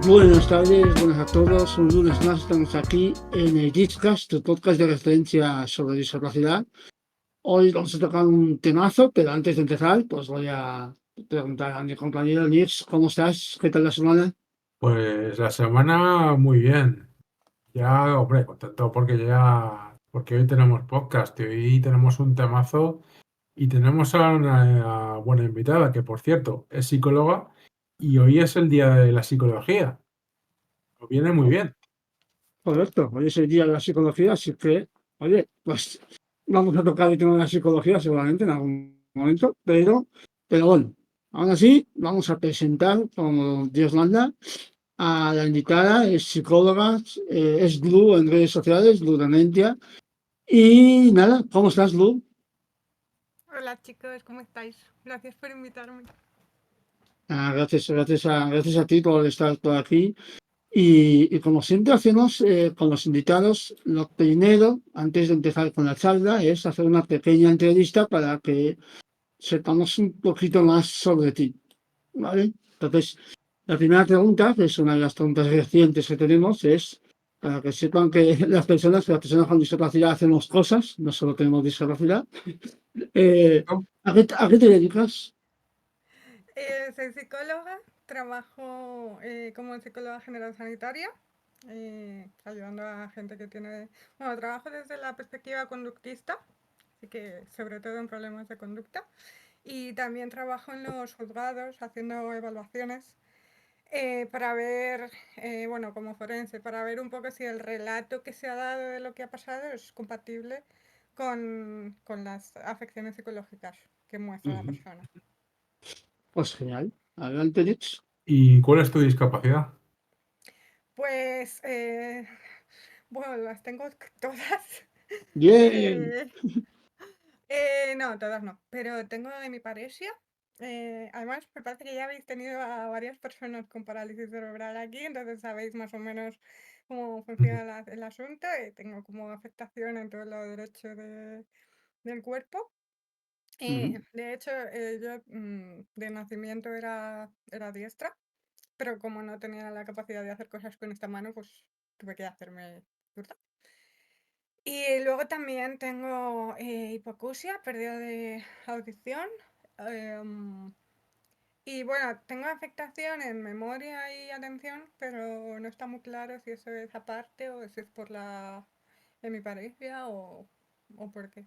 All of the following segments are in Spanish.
Buenas tardes, buenas a todos. Un lunes más estamos aquí en el Discast, tu podcast de referencia sobre discapacidad. Hoy vamos a tocar un temazo, pero antes de empezar, pues voy a preguntar a mi compañero Nix, ¿cómo estás? ¿Qué tal la semana? Pues la semana muy bien. Ya, hombre, contento porque hoy tenemos podcast y hoy tenemos un temazo y tenemos a una buena invitada que, por cierto, es psicóloga y hoy es el día de la psicología. Nos viene muy bien. Correcto, hoy es el día de la psicología, así que, oye, pues vamos a tocar el tema de la psicología seguramente en algún momento, pero bueno, aún así vamos a presentar, como Dios manda, a la invitada, es psicóloga, es Lu en redes sociales, Lu Dementia. Y nada, ¿cómo estás, Lu? Hola chicos, ¿cómo estáis? Gracias por invitarme. Gracias a ti por estar por aquí. Y como siempre hacemos con los invitados, lo primero, antes de empezar con la charla, es hacer una pequeña entrevista para que sepamos un poquito más sobre ti, ¿vale? Entonces, la primera pregunta, que es una de las preguntas recientes que tenemos, es para que sepan que las personas con discapacidad hacemos cosas, no solo tenemos discapacidad. ¿No? ¿A qué te dedicas? Soy psicóloga, trabajo como psicóloga general sanitaria, ayudando a gente que tiene... Bueno, trabajo desde la perspectiva conductista, así que sobre todo en problemas de conducta, y también trabajo en los juzgados haciendo evaluaciones para ver, bueno, como forense, para ver un poco si el relato que se ha dado de lo que ha pasado es compatible con las afecciones psicológicas que muestra la Ujú. persona. Pues genial. Adelante, Nix. ¿Y cuál es tu discapacidad? Pues, bueno, las tengo todas. Bien. Eh, no, todas no, pero tengo hemiparesia. Además, me parece que ya habéis tenido a varias personas con parálisis cerebral aquí, entonces sabéis más o menos cómo Ujú. funciona el asunto. Tengo como afectación en todo el lado derecho del cuerpo. Ujú. De hecho, yo de nacimiento era diestra, pero como no tenía la capacidad de hacer cosas con esta mano, pues tuve que hacerme zurda. Y luego también tengo hipoacusia, pérdida de audición. em, y bueno, tengo afectación en memoria y atención, pero no está muy claro si eso es aparte o si es por la hemiparesia o por qué.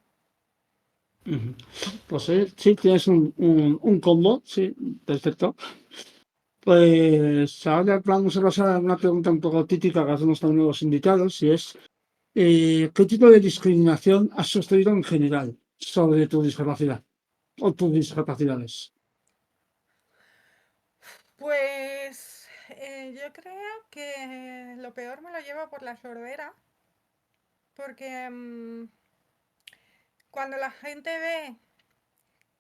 Ujú. Pues sí, tienes un combo, sí, perfecto. Pues ahora vamos a pasar a una pregunta un poco típica que hacemos a los nuevos invitados y es, ¿qué tipo de discriminación has sufrido en general sobre tu discapacidad o tus discapacidades? Pues yo creo que lo peor me lo llevo por la sordera, porque cuando la gente ve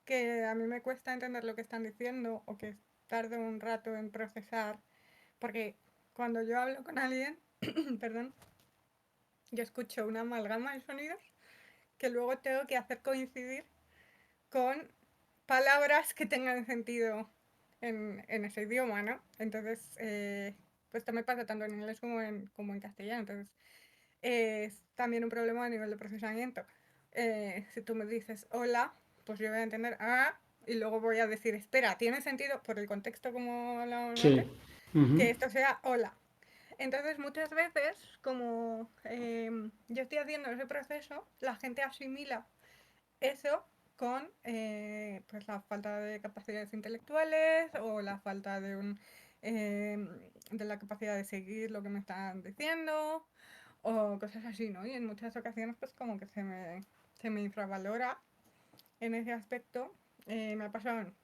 que a mí me cuesta entender lo que están diciendo o que tardo un rato en procesar, porque cuando yo hablo con alguien, perdón, yo escucho una amalgama de sonidos que luego tengo que hacer coincidir con palabras que tengan sentido en ese idioma, ¿no? Entonces, pues esto me pasa tanto en inglés como en castellano, entonces es también un problema a nivel de procesamiento. Si tú me dices hola, pues yo voy a entender y luego voy a decir, espera, tiene sentido por el contexto como hablábamos Sí. antes, Ujú. que esto sea hola. Entonces muchas veces, como yo estoy haciendo ese proceso, la gente asimila eso con pues la falta de capacidades intelectuales o la falta de la capacidad de seguir lo que me están diciendo o cosas así, ¿no? Y en muchas ocasiones pues como que se me infravalora en ese aspecto. Me ha pasado en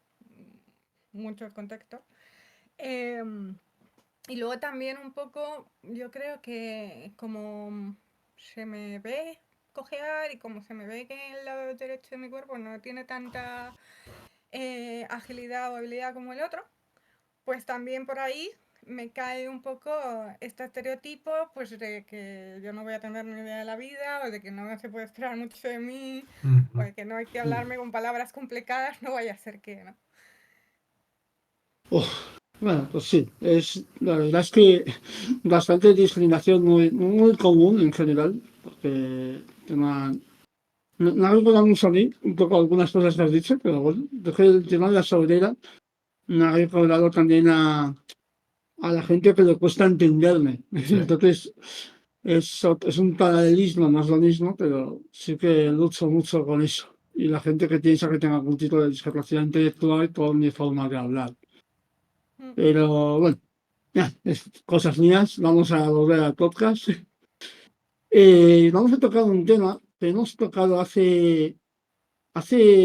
muchos contextos. Em, y luego también un poco, yo creo que como se me ve cojear y como se me ve que el lado derecho de mi cuerpo no tiene tanta agilidad o habilidad como el otro, pues también por ahí me cae un poco este estereotipo pues de que yo no voy a tener ni idea de la vida o de que no se puede esperar mucho de mí o Ujú. de que no hay que hablarme con palabras complicadas, no vaya a ser que, ¿no? Uf. Bueno, pues sí, la verdad es que bastante discriminación muy común en general, porque me ha recordado mucho a mí, un poco algunas cosas que has dicho, pero bueno, dejé el tema de la sordera, me ha recordado también a la gente que le cuesta entenderme. Sí. Entonces, es un paralelismo, no es lo mismo, pero sí que lucho mucho con eso. Y la gente que piensa que tenga algún tipo de discapacidad intelectual por mi forma de hablar. Mm. Pero bueno, ya, cosas mías, vamos a volver al podcast. Vamos a tocar un tema que hemos tocado hace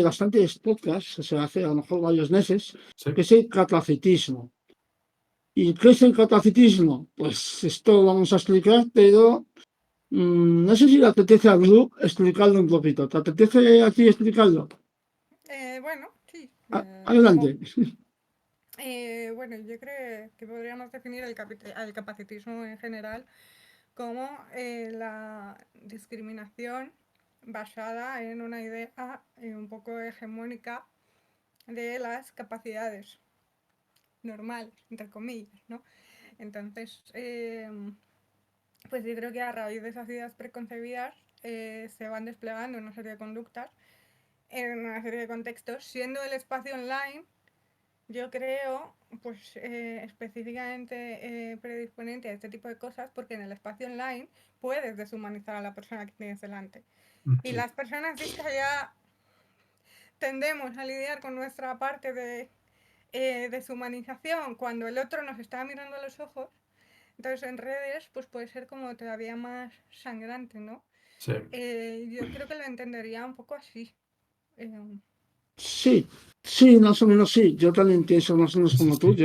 bastantes podcasts, o sea, hace a lo mejor varios meses, Sí. que es el capacitismo. ¿Y qué es el capacitismo? Pues esto vamos a explicar, pero no sé si le apetece a Blue explicarlo un poquito. ¿Te apetece a ti explicarlo? Bueno, sí. Adelante. Bueno, yo creo que podríamos definir el capacitismo en general como la discriminación basada en una idea un poco hegemónica de las capacidades normales, entre comillas, ¿no? Entonces, pues yo creo que a raíz de esas ideas preconcebidas se van desplegando una serie de conductas en una serie de contextos, siendo el espacio online, yo creo, pues específicamente predisponente a este tipo de cosas, porque en el espacio online puedes deshumanizar a la persona que tienes delante. Y Sí. las personas ciscas ya tendemos a lidiar con nuestra parte de deshumanización cuando el otro nos está mirando a los ojos. Entonces en redes pues puede ser como todavía más sangrante, ¿no? Sí. Yo creo que lo entendería un poco así. Eh, Sí, sí, más o menos sí. Yo también pienso más o menos Sí, como tú. sí.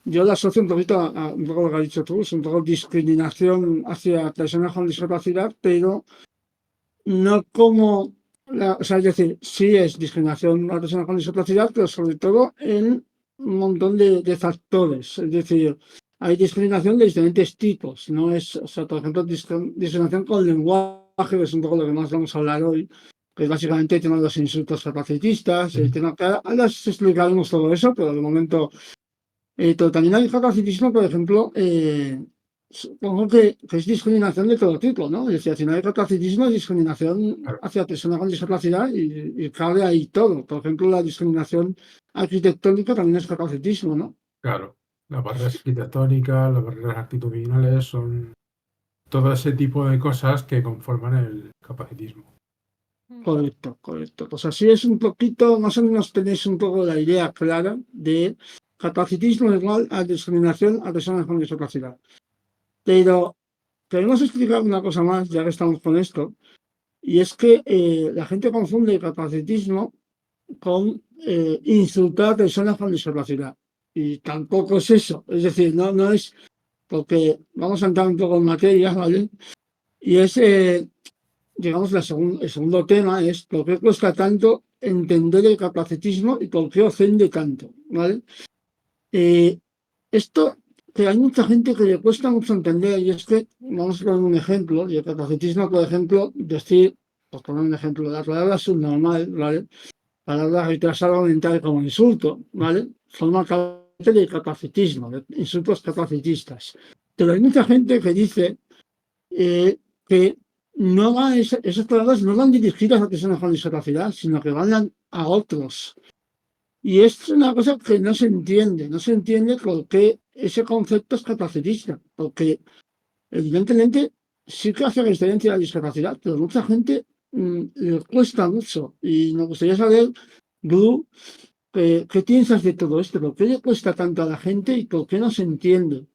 Yo la asocio un poquito a un poco lo que has dicho tú, es un poco discriminación hacia personas con discapacidad, pero no como, o sea, es decir, sí es discriminación a personas con discapacidad, pero sobre todo en un montón de factores. Es decir, hay discriminación de diferentes tipos, no es, o sea, por ejemplo, discriminación con lenguaje, que es un poco lo que más vamos a hablar hoy, que es básicamente el tema de los insultos capacitistas, el Sí. tema, que ahora explicaremos todo eso, pero de momento pero también hay capacitismo, por ejemplo, supongo que es discriminación de todo tipo, ¿no? Es decir, al final hay capacitismo, discriminación Claro, hacia personas con discapacidad y cabe ahí todo. Por ejemplo, la discriminación arquitectónica también es capacitismo, ¿no? claro. Las barreras arquitectónicas, las barreras actitudinales son todo ese tipo de cosas que conforman el capacitismo. mm, Correcto, correcto. Pues así es un poquito, más o menos tenéis un poco la idea clara de capacitismo igual a discriminación a personas con discapacidad. Pero queremos explicar una cosa más, ya que estamos con esto. Y es que la gente confunde capacitismo con insultar a personas con discapacidad. Y tampoco es eso. Es decir, no es porque vamos a entrar un poco en materia, ¿vale? Y es, digamos, el segundo tema es por qué cuesta tanto entender el capacitismo y por qué ofende tanto, ¿vale? Eh, esto que hay mucha gente que le cuesta mucho entender y es que, vamos a poner un ejemplo, y el capacitismo, por ejemplo, decir, por poner un ejemplo, la palabra subnormal, ¿vale? Palabra retrasada mental como insulto, ¿vale? Forma parte del capacitismo, de insultos capacitistas. Pero hay mucha gente que dice que no va, esas palabras no van dirigidas a personas con discapacidad, sino que van a otros. Y es una cosa que no se entiende por qué ese concepto es capacitista, porque evidentemente sí que hace referencia a la discapacidad, pero mucha gente le cuesta mucho. Y me gustaría saber, Blue, ¿qué piensas de todo esto? ¿Por qué le cuesta tanto a la gente y por qué no se entiende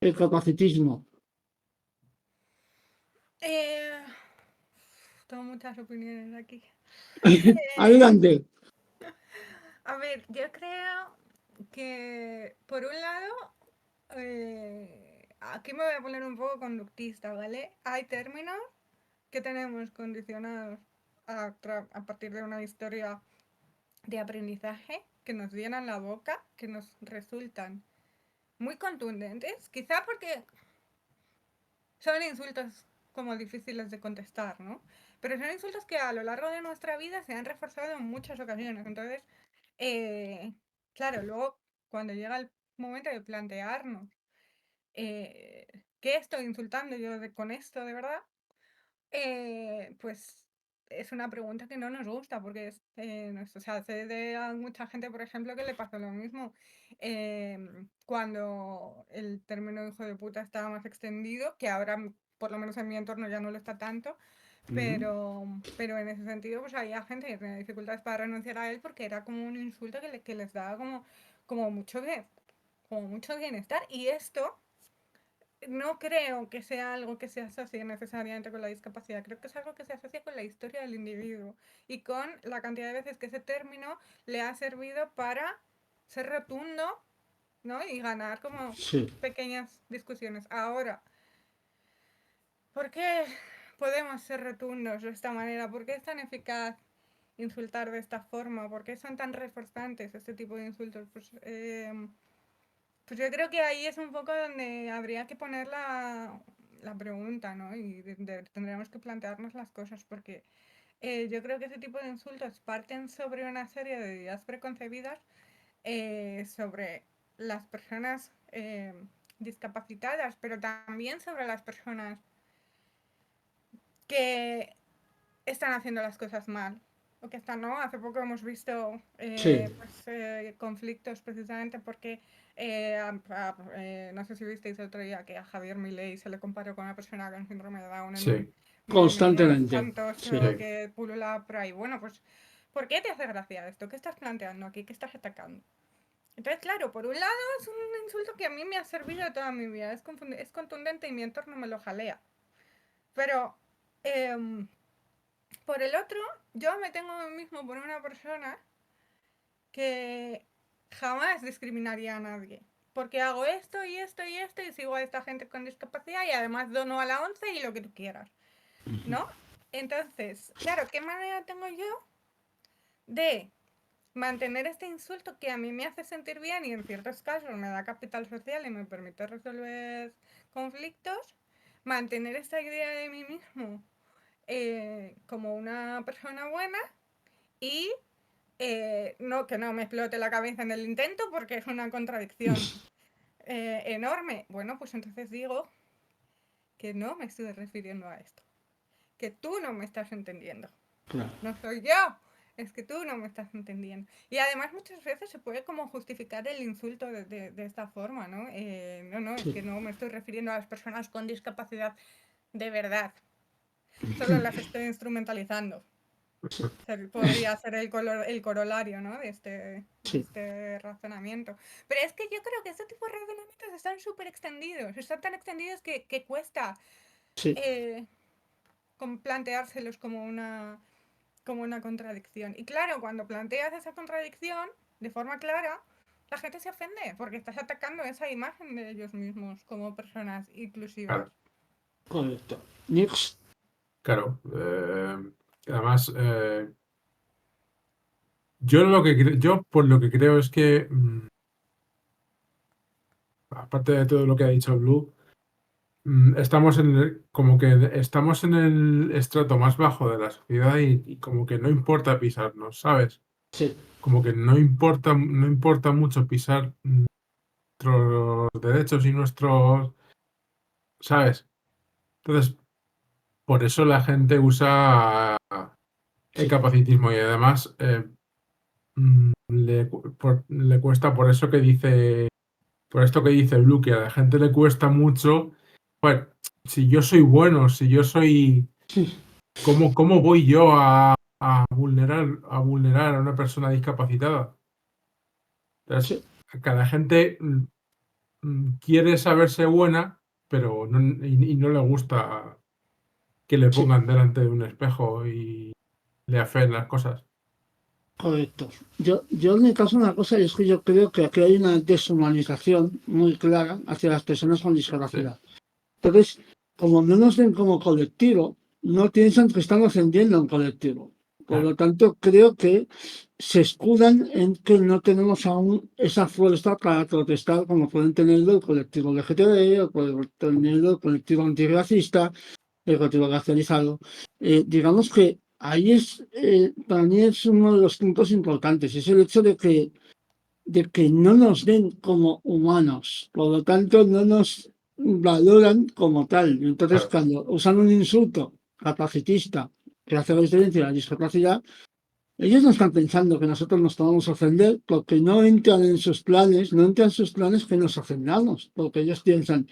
el capacitismo? eh, tengo muchas opiniones aquí. Eh, Adelante. a ver, yo creo que por un lado, aquí me voy a poner un poco conductista, ¿vale? Hay términos que tenemos condicionados a partir de una historia de aprendizaje que nos llenan la boca, que nos resultan muy contundentes, quizá porque son insultos como difíciles de contestar, ¿no? Pero son insultos que a lo largo de nuestra vida se han reforzado en muchas ocasiones. Entonces, claro, luego cuando llega momento de plantearnos ¿qué estoy insultando yo con esto de verdad? Pues es una pregunta que no nos gusta porque o sea, sé de mucha gente, por ejemplo, que le pasó lo mismo cuando el término hijo de puta estaba más extendido, que ahora por lo menos en mi entorno ya no lo está tanto, pero en ese sentido pues había gente que tenía dificultades para renunciar a él porque era como un insulto que les daba como mucho bienestar. Y esto no creo que sea algo que se asocie necesariamente con la discapacidad, creo que es algo que se asocia con la historia del individuo y con la cantidad de veces que ese término le ha servido para ser rotundo, ¿no? Y ganar como Sí, pequeñas discusiones. Ahora, ¿por qué podemos ser rotundos de esta manera? ¿Por qué es tan eficaz insultar de esta forma? ¿Por qué son tan reforzantes este tipo de insultos? Pues yo creo que ahí es un poco donde habría que poner la pregunta, ¿no? Y tendríamos que plantearnos las cosas, porque yo creo que ese tipo de insultos parten sobre una serie de ideas preconcebidas sobre las personas discapacitadas, pero también sobre las personas que están haciendo las cosas mal. O que están, ¿no? Hace poco hemos visto sí, conflictos precisamente porque no sé si visteis el otro día que a Javier Milei se le comparó con una persona con síndrome de Down en un Sí, meme constantemente. espantoso Sí, sí. que pulula por ahí. Bueno, pues, ¿por qué te hace gracia esto? ¿Qué estás planteando aquí? ¿Qué estás atacando? Entonces, claro, por un lado es un insulto que a mí me ha servido de toda mi vida, es contundente y mi entorno me lo jalea. Pero, em, por el otro, yo me tengo a mí mismo por una persona que jamás discriminaría a nadie. Porque hago esto y esto y esto y sigo a esta gente con discapacidad y además dono a la ONCE y lo que tú quieras, ¿no? Entonces, claro, ¿qué manera tengo yo de mantener este insulto que a mí me hace sentir bien y en ciertos casos me da capital social y me permite resolver conflictos? Mantener esta idea de mí mismo como una persona buena y no, que no me explote la cabeza en el intento porque es una contradicción enorme. Bueno, pues entonces digo que no me estoy refiriendo a esto, que tú no me estás entendiendo. claro. No soy yo, es que tú no me estás entendiendo. Y además muchas veces se puede como justificar el insulto de esta forma, ¿no? No, es que Sí. no me estoy refiriendo a las personas con discapacidad de verdad, solo las estoy instrumentalizando. Podría ser el corolario, ¿no? de Sí, este razonamiento. Pero es que yo creo que este tipo de razonamientos están súper extendidos, están tan extendidos que cuesta sí, eh, planteárselos como una contradicción. Y claro, cuando planteas esa contradicción de forma clara, la gente se ofende porque estás atacando esa imagen de ellos mismos como personas inclusivas. Claro, correcto. Nix, claro. Además, yo por lo que creo es que, aparte de todo lo que ha dicho Blue, estamos como que estamos en el estrato más bajo de la sociedad y como que no importa pisarnos, ¿sabes? sí, Como que no importa mucho pisar nuestros derechos y nuestros, ¿sabes? Entonces, por eso la gente usa el sí, capacitismo y además le cuesta por esto que dice Blue, que a la gente le cuesta mucho. Pues, si yo soy bueno, si yo soy, sí, ¿cómo voy yo a vulnerar a una persona discapacitada? Entonces, sí, cada gente quiere saberse buena, pero y no le gusta que le sí, pongan delante de un espejo y le afeen las cosas. correcto. Yo en mi caso una cosa y es que yo creo que aquí hay una deshumanización muy clara hacia las personas con Sí, discapacidad. Entonces, como no nos ven como colectivo, no piensan que están ofendiendo a un colectivo. Por claro, lo tanto, creo que se escudan en que no tenemos aún esa fuerza para protestar como pueden tenerlo el colectivo LGTB o pueden tenerlo el colectivo antirracista, el colectivo racializado. Digamos que ahí para mí es uno de los puntos importantes, es el hecho de que de que no nos ven como humanos, por lo tanto no nos valoran como tal. Entonces, Claro. cuando usan un insulto capacitista que hace referencia a la discapacidad, ellos no están pensando que nosotros nos podamos ofender porque no entran en sus planes, no entran en sus planes que nos ofendamos, porque ellos piensan,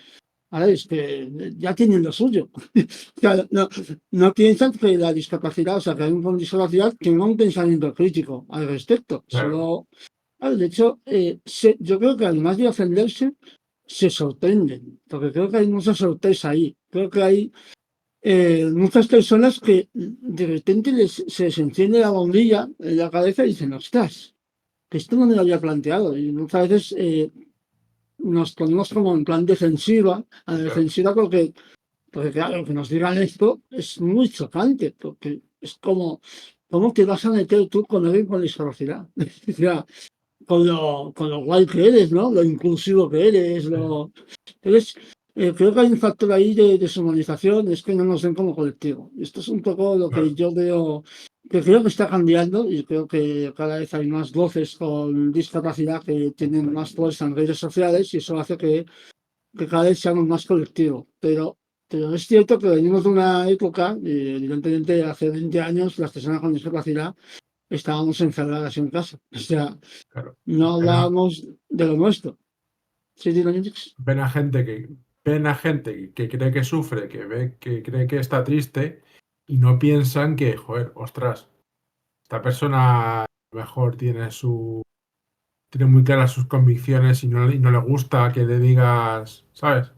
a ver, es que ya tienen lo suyo. Claro, no piensan que la discapacidad, o sea, que hay un con discapacidad tenga un pensamiento crítico al respecto. Claro. Solo, de hecho, yo creo que además de ofenderse, se sorprenden, porque creo que hay mucha sorpresa ahí. Creo que hay muchas personas que de repente se les enciende la bombilla en la cabeza y dicen, ostras, que esto no me lo había planteado. Y muchas veces nos ponemos como en plan defensiva, a la Claro. defensiva porque claro, que nos digan esto es muy chocante, porque es como, ¿cómo te vas a meter tú con alguien con discapacidad? O sea, con lo guay que eres, ¿no? Lo inclusivo que eres, Entonces, creo que hay un factor ahí de deshumanización, es que no nos ven como colectivo. Esto es un poco lo que Claro. yo veo, que creo que está cambiando y creo que cada vez hay más voces con discapacidad que tienen más fuerza en redes sociales y eso hace que cada vez seamos más colectivo. Pero es cierto que venimos de una época, evidentemente hace 20 años, las personas con discapacidad estábamos encerradas en casa. O sea, Claro. no Pena, hablábamos de lo nuestro. ¿Sí, Dynamics? pena gente que, pena gente que cree que sufre, que ve, que cree que está triste y no piensan que, joder, ostras, esta persona a lo mejor tiene muy claras sus convicciones y no le gusta que le digas, ¿sabes?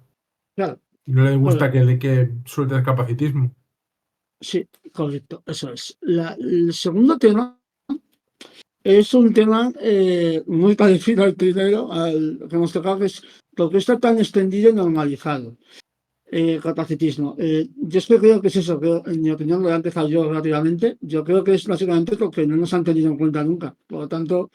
Claro. Y no le gusta Bueno, que sueltes capacitismo. sí, correcto, eso es. El segundo tema es un tema muy parecido al primero, al que hemos tocado, que es por qué está tan extendido y normalizado. Capacitismo. Yo es que creo que es eso, en mi opinión, lo voy a empezar yo rápidamente. Yo creo que es básicamente porque no nos han tenido en cuenta nunca. Por lo tanto,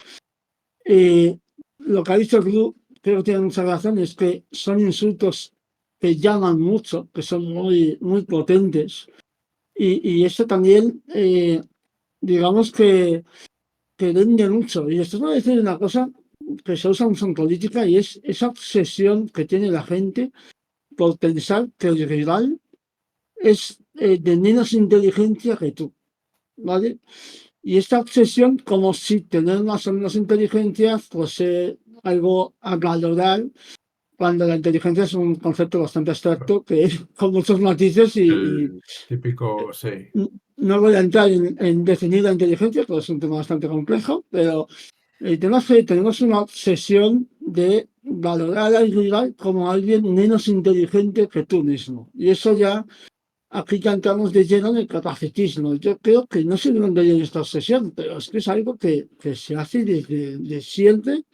lo que ha dicho Gru, creo que tiene mucha razón, es que son insultos que llaman mucho, que son muy, muy potentes. Y esto también, digamos que vende mucho. Y esto es a decir una cosa que se usa mucho en política y es esa obsesión que tiene la gente por pensar que el rival es de menos inteligencia que tú, ¿vale? Y esta obsesión, como si tener más o menos inteligencia fuese algo a valorar, cuando la inteligencia es un concepto bastante abstracto, que es con muchos matices y El típico, sí, no voy a entrar en definir la inteligencia, porque es un tema bastante complejo, pero el tema es que tenemos una obsesión de valorar al rival como alguien menos inteligente que tú mismo. Y eso ya aquí cantamos de lleno en el capacitismo. Yo creo que no sé de dónde viene esta obsesión, pero es que es algo que se hace desde de siempre,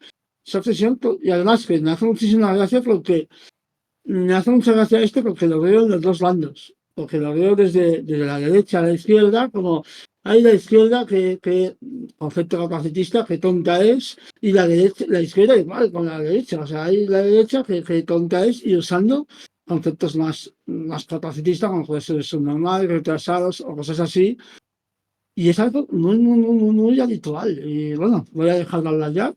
esa obsesión, y además que me hace muchísima gracia porque me hace mucha gracia esto porque lo veo en los dos bandos, porque lo veo desde la derecha a la izquierda, como hay la izquierda que concepto capacitista, que tonta es, y la derecha, la izquierda igual con la derecha, o sea, hay la derecha que tonta es y usando conceptos más capacitistas, como puede ser subnormal, retrasados o cosas así, y es algo muy, muy, muy, muy, muy habitual. Y bueno, voy a dejar de hablar ya,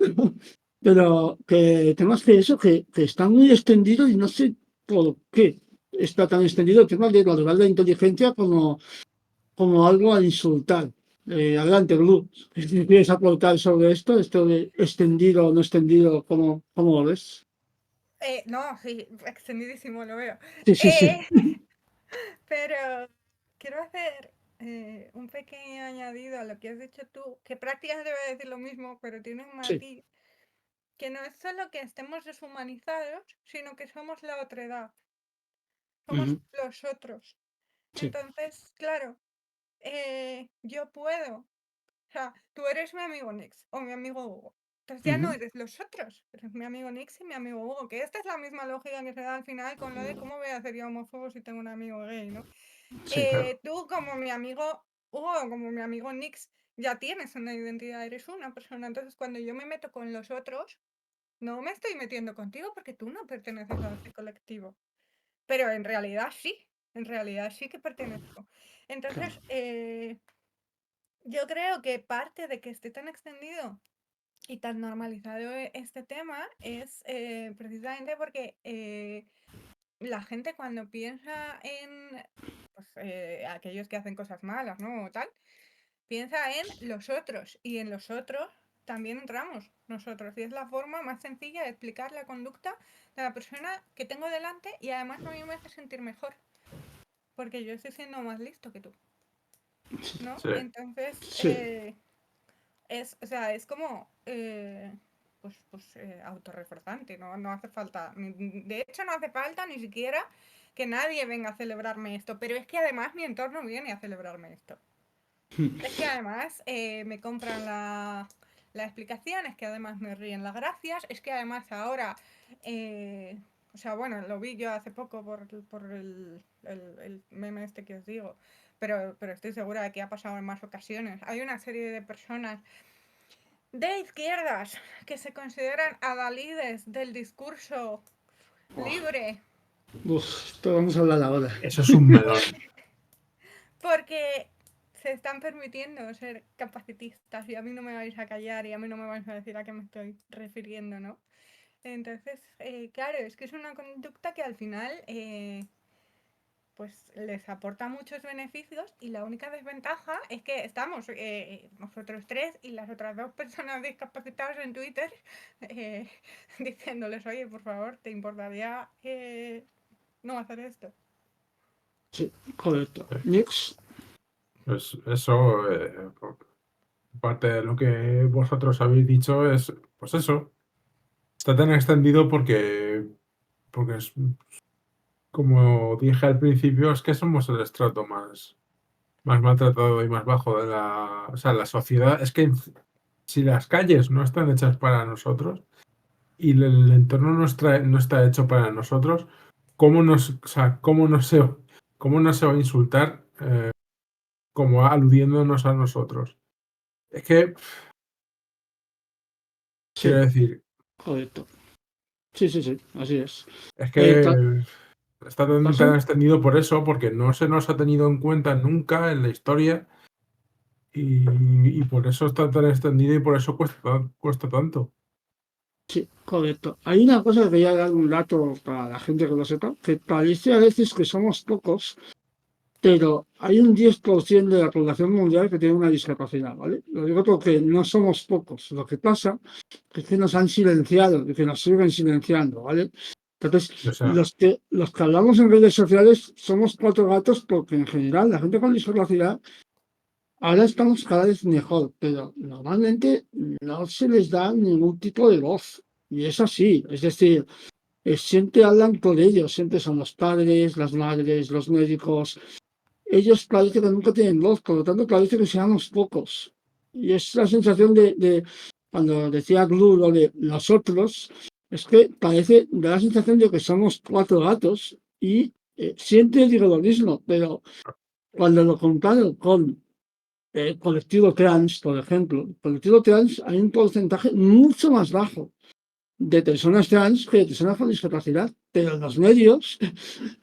pero que temas que eso, que está muy extendido y no sé por qué está tan extendido el tema de valorar la inteligencia como algo a insultar. Adelante, Blue. Si quieres aportar sobre esto de extendido o no extendido, ¿cómo lo ves? No, sí, extendidísimo lo veo. Sí, sí, sí. Eh, pero quiero hacer un pequeño añadido a lo que has dicho tú, que prácticamente voy a decir lo mismo, pero tiene un Sí. matiz, que no es solo que estemos deshumanizados, sino que somos la otredad, somos Ujú, los otros. sí. Entonces, claro, yo puedo, o sea, tú eres mi amigo Nix o mi amigo Hugo. Entonces ya no Ujú, eres los otros, eres mi amigo Nix y mi amigo Hugo, que esta es la misma lógica que se da al final con lo de cómo voy a ser yo homófobo si tengo un amigo gay, ¿no? sí. claro. Tú como mi amigo Hugo, como mi amigo Nix, ya tienes una identidad, eres una persona. Entonces cuando yo me meto con los otros, no me estoy metiendo contigo porque tú no perteneces a ese colectivo. Pero en realidad sí que pertenezco. Claro. Entonces, yo creo que parte de que esté tan extendido y tan normalizado este tema es precisamente porque la gente cuando piensa en pues, aquellos que hacen cosas malas, ¿no? O tal, piensa en los otros y en los otros también entramos nosotros y es la forma más sencilla de explicar la conducta de la persona que tengo delante y además a mí me hace sentir mejor porque yo estoy siendo más listo que tú, ¿no? Sí. Entonces, Sí, o sea, es como autorreforzante, ¿no? No hace falta, de hecho no hace falta ni siquiera que nadie venga a celebrarme esto, pero es que además mi entorno viene a celebrarme esto. Es que además me compran la explicación, es que además me ríen las gracias, es que además ahora, o sea, bueno, lo vi yo hace poco por el meme este que os digo, pero estoy segura de que ha pasado en más ocasiones. Hay una serie de personas de izquierdas que se consideran adalides del discurso libre esto vamos a hablar ahora. Eso es un melón. porque se están permitiendo ser capacitistas y a mí no me vais a callar y a mí no me vais a decir a qué me estoy refiriendo, ¿no? Entonces, claro, es que es una conducta que al final pues les aporta muchos beneficios y la única desventaja es que estamos nosotros tres y las otras dos personas discapacitadas en Twitter diciéndoles, oye, por favor, ¿te importaría no hacer esto? Sí, correcto. Nix, Pues eso, parte de lo que vosotros habéis dicho es, pues eso, está tan extendido porque es, como dije al principio, es que somos el estrato más maltratado y más bajo de o sea, la sociedad. Es que si las calles no están hechas para nosotros y el entorno no está hecho para nosotros, o sea, cómo no se va a insultar como aludiéndonos a nosotros? Es que, quiero sí, decir, correcto. Sí, sí, sí, así es. es El que está tan caso, extendido por eso, porque no se nos ha tenido en cuenta nunca en la historia y por eso está tan extendido y por eso cuesta tanto. sí, correcto. Hay una cosa que quería dar un dato para la gente que lo sepa, que parece a veces que somos pocos, pero hay un 10% de la población mundial que tiene una discapacidad, ¿vale? Lo digo porque no somos pocos. Lo que pasa es que nos han silenciado y que nos siguen silenciando, ¿vale? Entonces, O sea, los que hablamos en redes sociales somos cuatro gatos porque en general la gente con discapacidad ahora estamos cada vez mejor, pero normalmente no se les da ningún tipo de voz. Y es así, es decir, siempre hablan por ellos, siempre son los padres, las madres, los médicos. Ellos parece que nunca tienen voz, por lo tanto parece que seamos pocos. Y es la sensación cuando decía Glu lo de nosotros, es que parece, da la sensación de que somos cuatro gatos y siempre digo lo mismo, pero cuando lo comparo con colectivo trans, por ejemplo, el colectivo trans hay un porcentaje mucho más bajo de personas trans que de personas con discapacidad, pero en los medios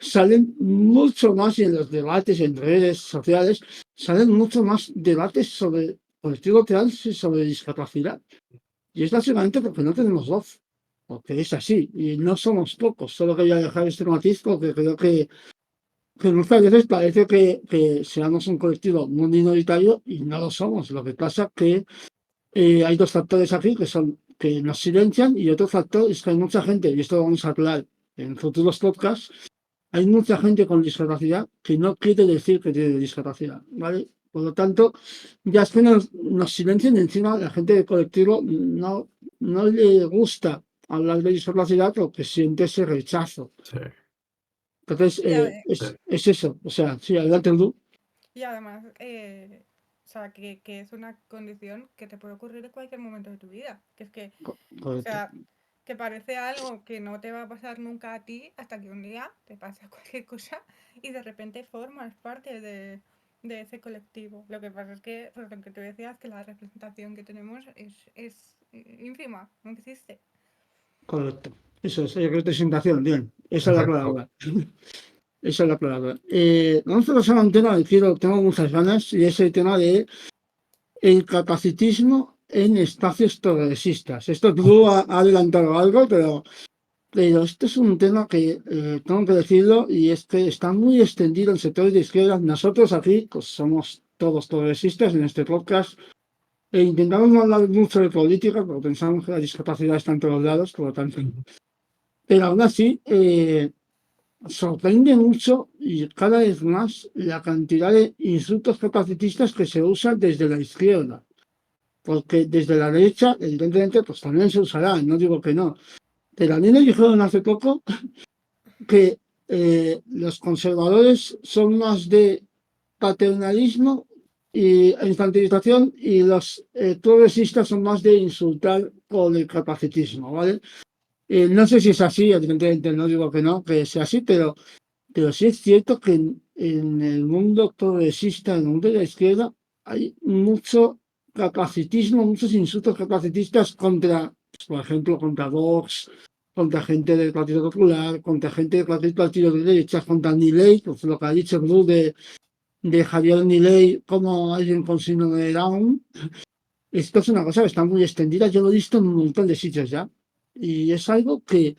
salen mucho más y en los debates en redes sociales salen mucho más debates sobre colectivo trans y sobre discapacidad. Y es básicamente porque no tenemos voz, porque es así, y no somos pocos. Solo quería dejar este matiz porque creo que muchas veces parece que seamos un colectivo muy minoritario y no lo somos. Lo que pasa es que hay dos factores aquí que son que nos silencian y otro factor es que hay mucha gente, y esto lo vamos a hablar en futuros podcasts, hay mucha gente con discapacidad que no quiere decir que tiene discapacidad, ¿vale? Por lo tanto, ya es que nos silencian y encima la gente del colectivo no le gusta hablar de discapacidad porque siente ese rechazo. sí, Entonces, Y, ade- sí, es eso. O sea, sí, adelante tú. y además, o sea, que es una condición que te puede ocurrir en cualquier momento de tu vida. Que es que, o Correcto. sea, que parece algo que no te va a pasar nunca a ti hasta que un día te pasa cualquier cosa y de repente formas parte de ese colectivo. Lo que pasa es que, pues lo que tú decías, que la representación que tenemos es ínfima, no existe. Correcto. Eso es, representación, bien. Esa es la exacto. palabra. Esa es la palabra. Vamos a pasar a un tema que tengo muchas ganas y es el tema de el capacitismo en espacios progresistas. Esto tú ha adelantado algo, pero esto es un tema que tengo que decirlo, y es que está muy extendido en sectores de izquierda. Nosotros aquí pues, somos todos progresistas en este podcast e intentamos no hablar mucho de política porque pensamos que la discapacidad está en todos lados, por lo tanto. Pero aún así, sorprende mucho y cada vez más la cantidad de insultos capacitistas que se usan desde la izquierda. Porque desde la derecha, evidentemente, pues también se usará, no digo que no. Pero a mí me dijeron hace poco que los conservadores son más de paternalismo e infantilización, y los progresistas son más de insultar con el capacitismo, ¿vale? No sé si es así, evidentemente no digo que no, que sea así, pero sí es cierto que en el mundo progresista, en el mundo de la izquierda, hay mucho capacitismo, muchos insultos capacitistas contra, pues, por ejemplo, contra Vox, contra gente del Partido Popular, contra gente de cualquier partido de derecha, contra Milei, pues lo que ha dicho Bru de Javier Milei como alguien con síndrome de Down. Esto es una cosa que está muy extendida, yo lo he visto en un montón de sitios ya. Y es algo que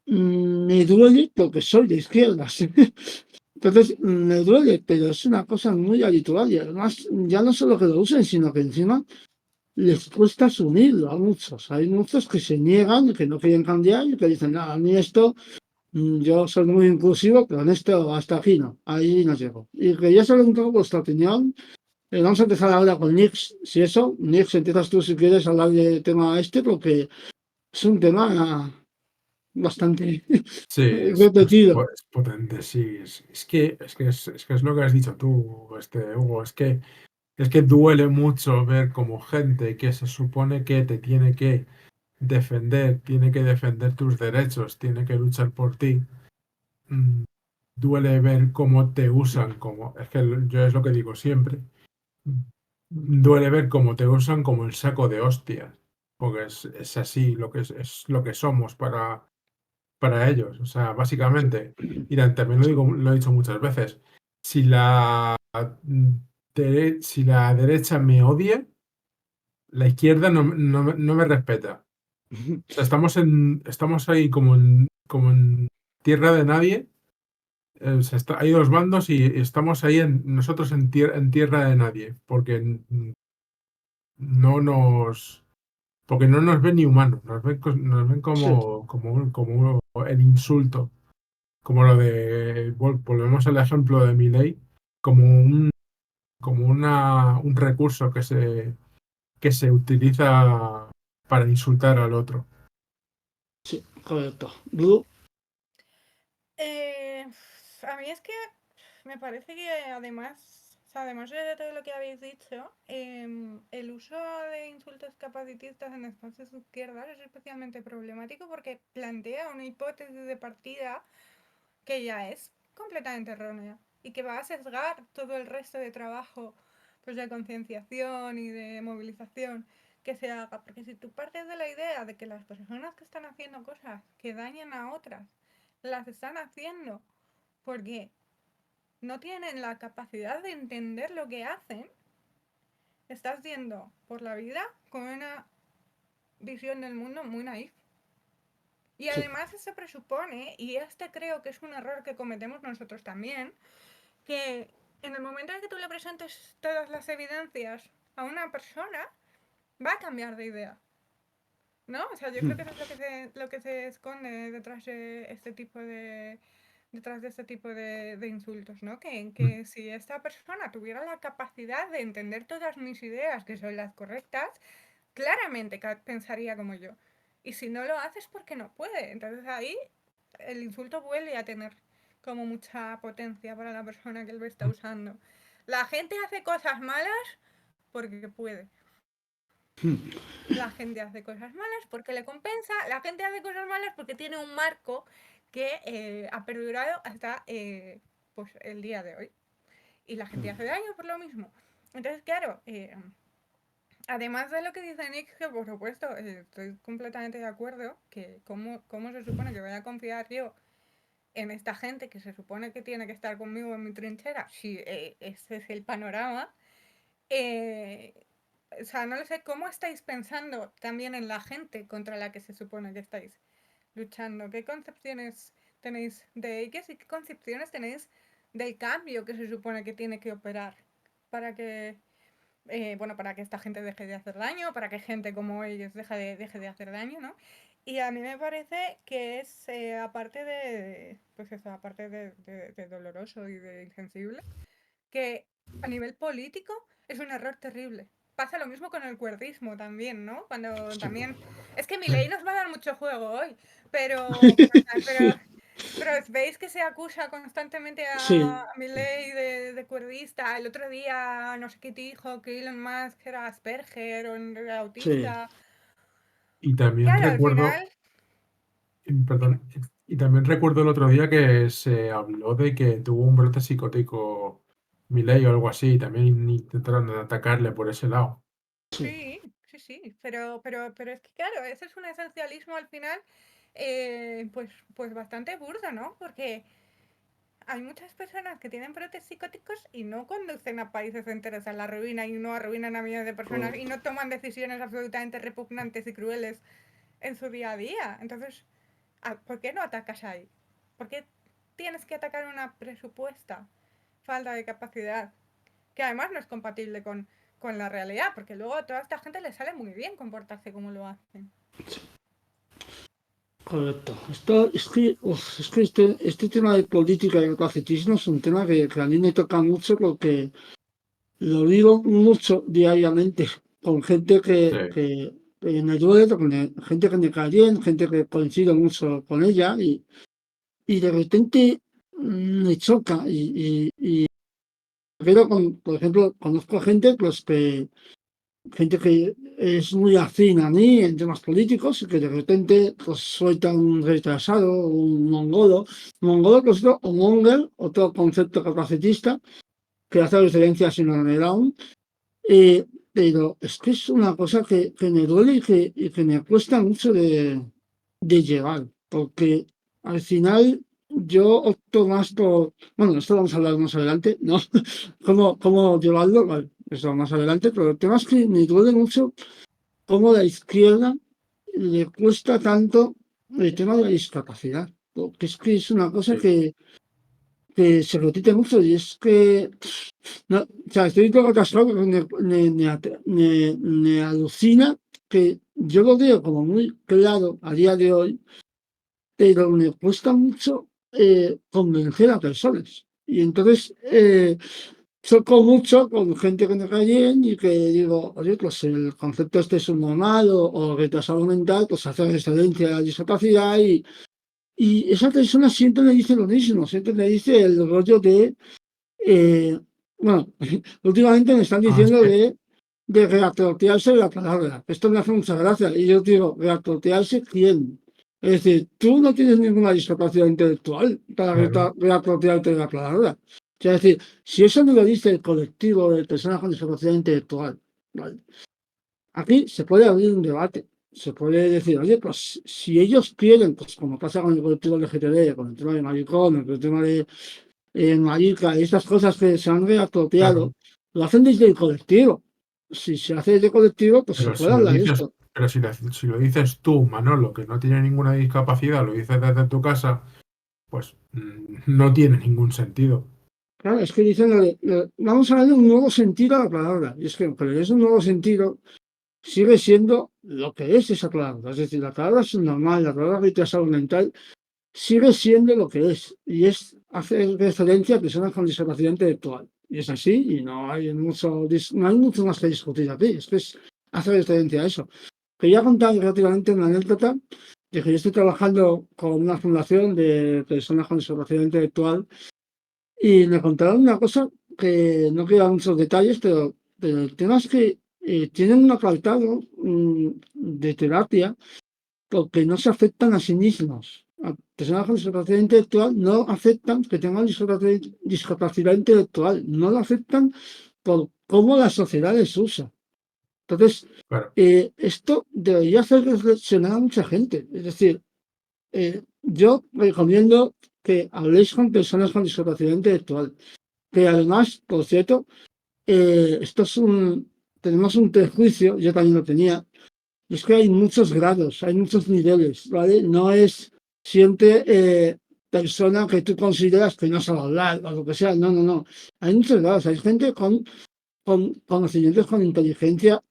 me duele porque soy de izquierdas. Entonces, me duele, pero es una cosa muy habitual. Y además, ya no solo que lo usen, sino que encima les cuesta asumirlo a muchos. Hay muchos que se niegan, que no quieren cambiar y que dicen, nada, a mí esto, yo soy muy inclusivo, pero en esto hasta aquí no, ahí no llego. Y quería saber un poco vuestra opinión. Vamos a empezar ahora con Nix. Si eso, Nix, empiezas tú si quieres hablar del tema este, porque es un tema bastante Sí, repetido. es potente, sí. Es que es lo que has dicho tú, Hugo. Es que duele mucho ver como gente que se supone que te tiene que defender tus derechos, tiene que luchar por ti. mm, Duele ver cómo te usan es que yo es lo que digo siempre. Duele ver cómo te usan como el saco de hostias, porque es así es lo que somos para ellos. O sea, básicamente, y también lo he dicho muchas veces, si si la derecha me odia, la izquierda no me respeta. O sea, estamos ahí como en tierra de nadie. Hay dos bandos y estamos ahí nosotros en tierra de nadie, no nos, porque no nos ven ni humanos, nos ven Sí, como el insulto, como volvemos al ejemplo de Milei, como un recurso que se utiliza para insultar al otro. sí, correcto. Blue, Eh, a mí es que me parece que además, o sea, además de todo lo que habéis dicho, el uso de insultos capacitistas en espacios de izquierdas es especialmente problemático porque plantea una hipótesis de partida que ya es completamente errónea y que va a sesgar todo el resto de trabajo, pues, de concienciación y de movilización que se haga. Porque si tú partes de la idea de que las personas que están haciendo cosas que dañan a otras las están haciendo porque no tienen la capacidad de entender lo que hacen, estás yendo por la vida con una visión del mundo muy naif. Y sí. además se presupone, y este creo que es un error que cometemos nosotros también, que en el momento en que tú le presentes todas las evidencias a una persona, va a cambiar de idea. ¿No? O sea, yo creo que eso es lo que se esconde detrás de este tipo de insultos, ¿no? Que si esta persona tuviera la capacidad de entender todas mis ideas, que son las correctas, claramente pensaría como yo. Y si no lo hace es porque no puede. Entonces ahí el insulto vuelve a tener como mucha potencia para la persona que lo está usando. La gente hace cosas malas porque puede. La gente hace cosas malas porque le compensa. La gente hace cosas malas porque tiene un marco que ha perdurado hasta pues el día de hoy. Y la gente hace daño por lo mismo. Entonces, claro, además de lo que dice Nick, que por supuesto estoy completamente de acuerdo, que cómo se supone que voy a confiar yo en esta gente que se supone que tiene que estar conmigo en mi trinchera, si ese es el panorama. o sea, no lo sé, ¿cómo estáis pensando también en la gente contra la que se supone que estáis luchando? ¿Qué concepciones tenéis de ellos y qué concepciones tenéis del cambio que se supone que tiene que operar para que, bueno, para que esta gente deje de hacer daño, para que gente como ellos deje de hacer daño, ¿no? Y a mí me parece que es, aparte de, pues eso, aparte de doloroso y de insensible, que a nivel político es un error terrible. Pasa lo mismo con el cuerdismo también, ¿no? Cuando Sí, también... Es que Milei nos va a dar mucho juego hoy, sí, pero veis que se acusa constantemente sí, a Milei de cuerdista. El otro día no sé qué dijo que Elon Musk era Asperger o era sí. autista. Y también Claro, al recuerdo, final... Dime. perdón, y también recuerdo el otro día que se habló de que tuvo un brote psicótico Milei o algo así, y también intentaron atacarle por ese lado. Sí, Sí, sí, sí, pero es que claro, ese es un esencialismo al final, pues bastante burdo, ¿no? Porque hay muchas personas que tienen brotes psicóticos y no conducen a países enteros a la ruina y no arruinan a millones de personas y correcto. no toman decisiones absolutamente repugnantes y crueles en su día a día. Entonces, ¿por qué no atacas ahí? ¿Por qué tienes que atacar una presupuesta falta de capacidad? Que además no es compatible con la realidad, porque luego a toda esta gente le sale muy bien comportarse como lo hacen. Correcto. Esto es que este tema de política y el capacitismo es un tema que a mí me toca mucho porque lo vivo mucho diariamente con gente Sí. que me duele, con gente que me cae bien, gente que coincido mucho con ella y de repente me choca pero por ejemplo, conozco gente que es muy afín a mí en temas políticos y que de repente pues suelta un retrasado, un mongolo o monger, otro concepto capacitista que hace referencia a Síndrome de Down. Pero es que es una cosa que me duele y que me cuesta mucho de llevar, porque al final yo opto más por, bueno, esto vamos a hablar más adelante, ¿no? Cómo llevarlo, vale, eso más adelante, pero el tema es que me duele mucho cómo a la izquierda le cuesta tanto el tema de la discapacidad, porque es que es una cosa Sí. que se repite mucho y es que no, o sea, estoy todo atascado porque me alucina que yo lo veo como muy claro a día de hoy, pero me cuesta mucho convencer a personas. Y entonces choco mucho con gente que me cae bien y que digo, oye, pues el concepto este es un normal o retrasado mental, pues hace referencia a la discapacidad y esa persona siempre me dice lo mismo, siempre me dice el rollo de eh, bueno, últimamente me están Ah, es diciendo que, de reapropiarse de la palabra. Esto me hace mucha gracia. Y yo digo, ¿reapropiarse quién? Es decir, tú no tienes ninguna discapacidad intelectual para claro, reapropiarte de la palabra. O sea, es decir, si eso me lo dice el colectivo de personas con discapacidad intelectual, ¿vale? Aquí se puede abrir un debate. Se puede decir, oye, pues si ellos quieren, pues como pasa con el colectivo LGTB, con el tema de maricón, con el tema de marica, estas cosas que se han reapropiado, claro. lo hacen desde el colectivo. Si se hace desde el colectivo, pues se Pero puede si lo hablar de dices, esto. pero si lo dices tú, Manolo, que no tiene ninguna discapacidad, lo dices desde tu casa, pues no tiene ningún sentido. Claro, es que dicen, vamos a darle un nuevo sentido a la palabra. Y es que, pero es un nuevo sentido, sigue siendo lo que es esa palabra. Es decir, la palabra es normal, la palabra retrasado mental sigue siendo lo que es. Y es hacer referencia a personas con discapacidad intelectual. Y es así, y no hay mucho más que discutir aquí. Es que hace referencia a eso. Quería contar rápidamente una anécdota de que yo estoy trabajando con una fundación de personas con discapacidad intelectual y me contaron una cosa que no quiero dar muchos detalles, pero el tema es que tienen un apartado de terapia porque no se afectan a sí mismos. A personas con discapacidad intelectual no aceptan que tengan discapacidad intelectual, no lo aceptan por cómo la sociedad les usa. Entonces, Claro, esto debería hacer reflexionar a mucha gente. Es decir, yo recomiendo que habléis con personas con discapacidad intelectual, que además, por cierto, esto es tenemos un prejuicio, yo también lo tenía, y es que hay muchos grados, hay muchos niveles, ¿vale? No es siempre persona que tú consideras que no sabe hablar o lo que sea, no, no, no. Hay muchos grados, hay gente con conocimientos, con inteligencia,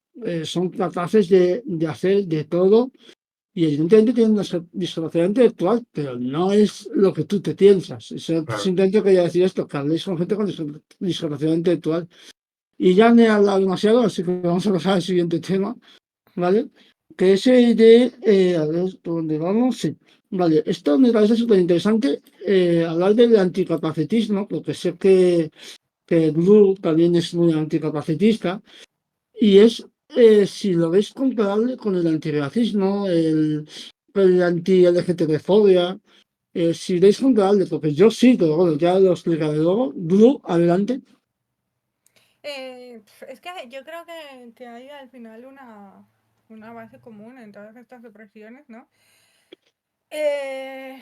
son capaces de hacer de todo y evidentemente tienen una discapacidad intelectual, pero no es lo que tú te piensas. Claro. Simplemente quería decir esto, que habléis con gente con discapacidad intelectual. Y ya me he hablado demasiado, así que vamos a pasar al siguiente tema, ¿vale? Que es el de, a ver, ¿por dónde vamos? Sí, vale, esto me parece súper interesante, hablar del anticapacitismo, porque sé que Blue también es muy anticapacitista, y es, si lo veis comparable con el antirracismo, el anti-LGTB-fobia, si veis comparable, porque yo sí, pero bueno, ya lo explicaré luego. Blue, adelante. Es que yo creo que hay al final una base común en todas estas opresiones, ¿no? Eh,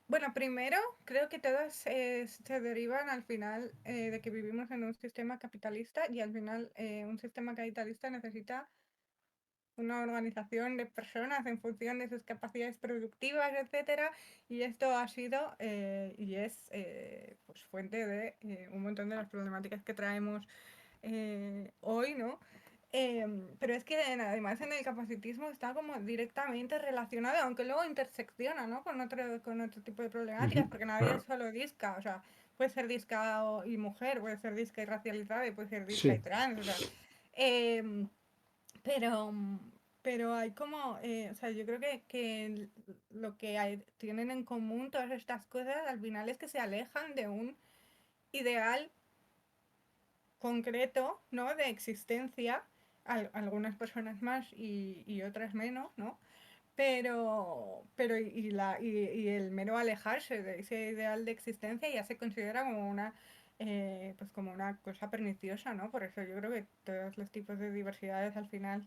bueno, primero, creo que todas se derivan al final de que vivimos en un sistema capitalista y al final un sistema capitalista necesita una organización de personas en función de sus capacidades productivas, etcétera, y esto ha sido y es pues fuente de un montón de las problemáticas que traemos hoy, ¿no? Pero es que además en el capacitismo está como directamente relacionado, aunque luego intersecciona, ¿no? Con otro tipo de problemáticas, porque nadie es Claro. solo disca, o sea, puede ser disca y mujer, puede ser disca y racializada, y puede ser disca y Sí, trans, o sea, em, pero, pero hay como, o sea, yo creo que lo que tienen en común todas estas cosas al final es que se alejan de un ideal concreto, ¿no? De existencia, algunas personas más y otras menos, ¿no? Pero y el mero alejarse de ese ideal de existencia ya se considera como pues como una cosa perniciosa, ¿no? Por eso yo creo que todos los tipos de diversidades al final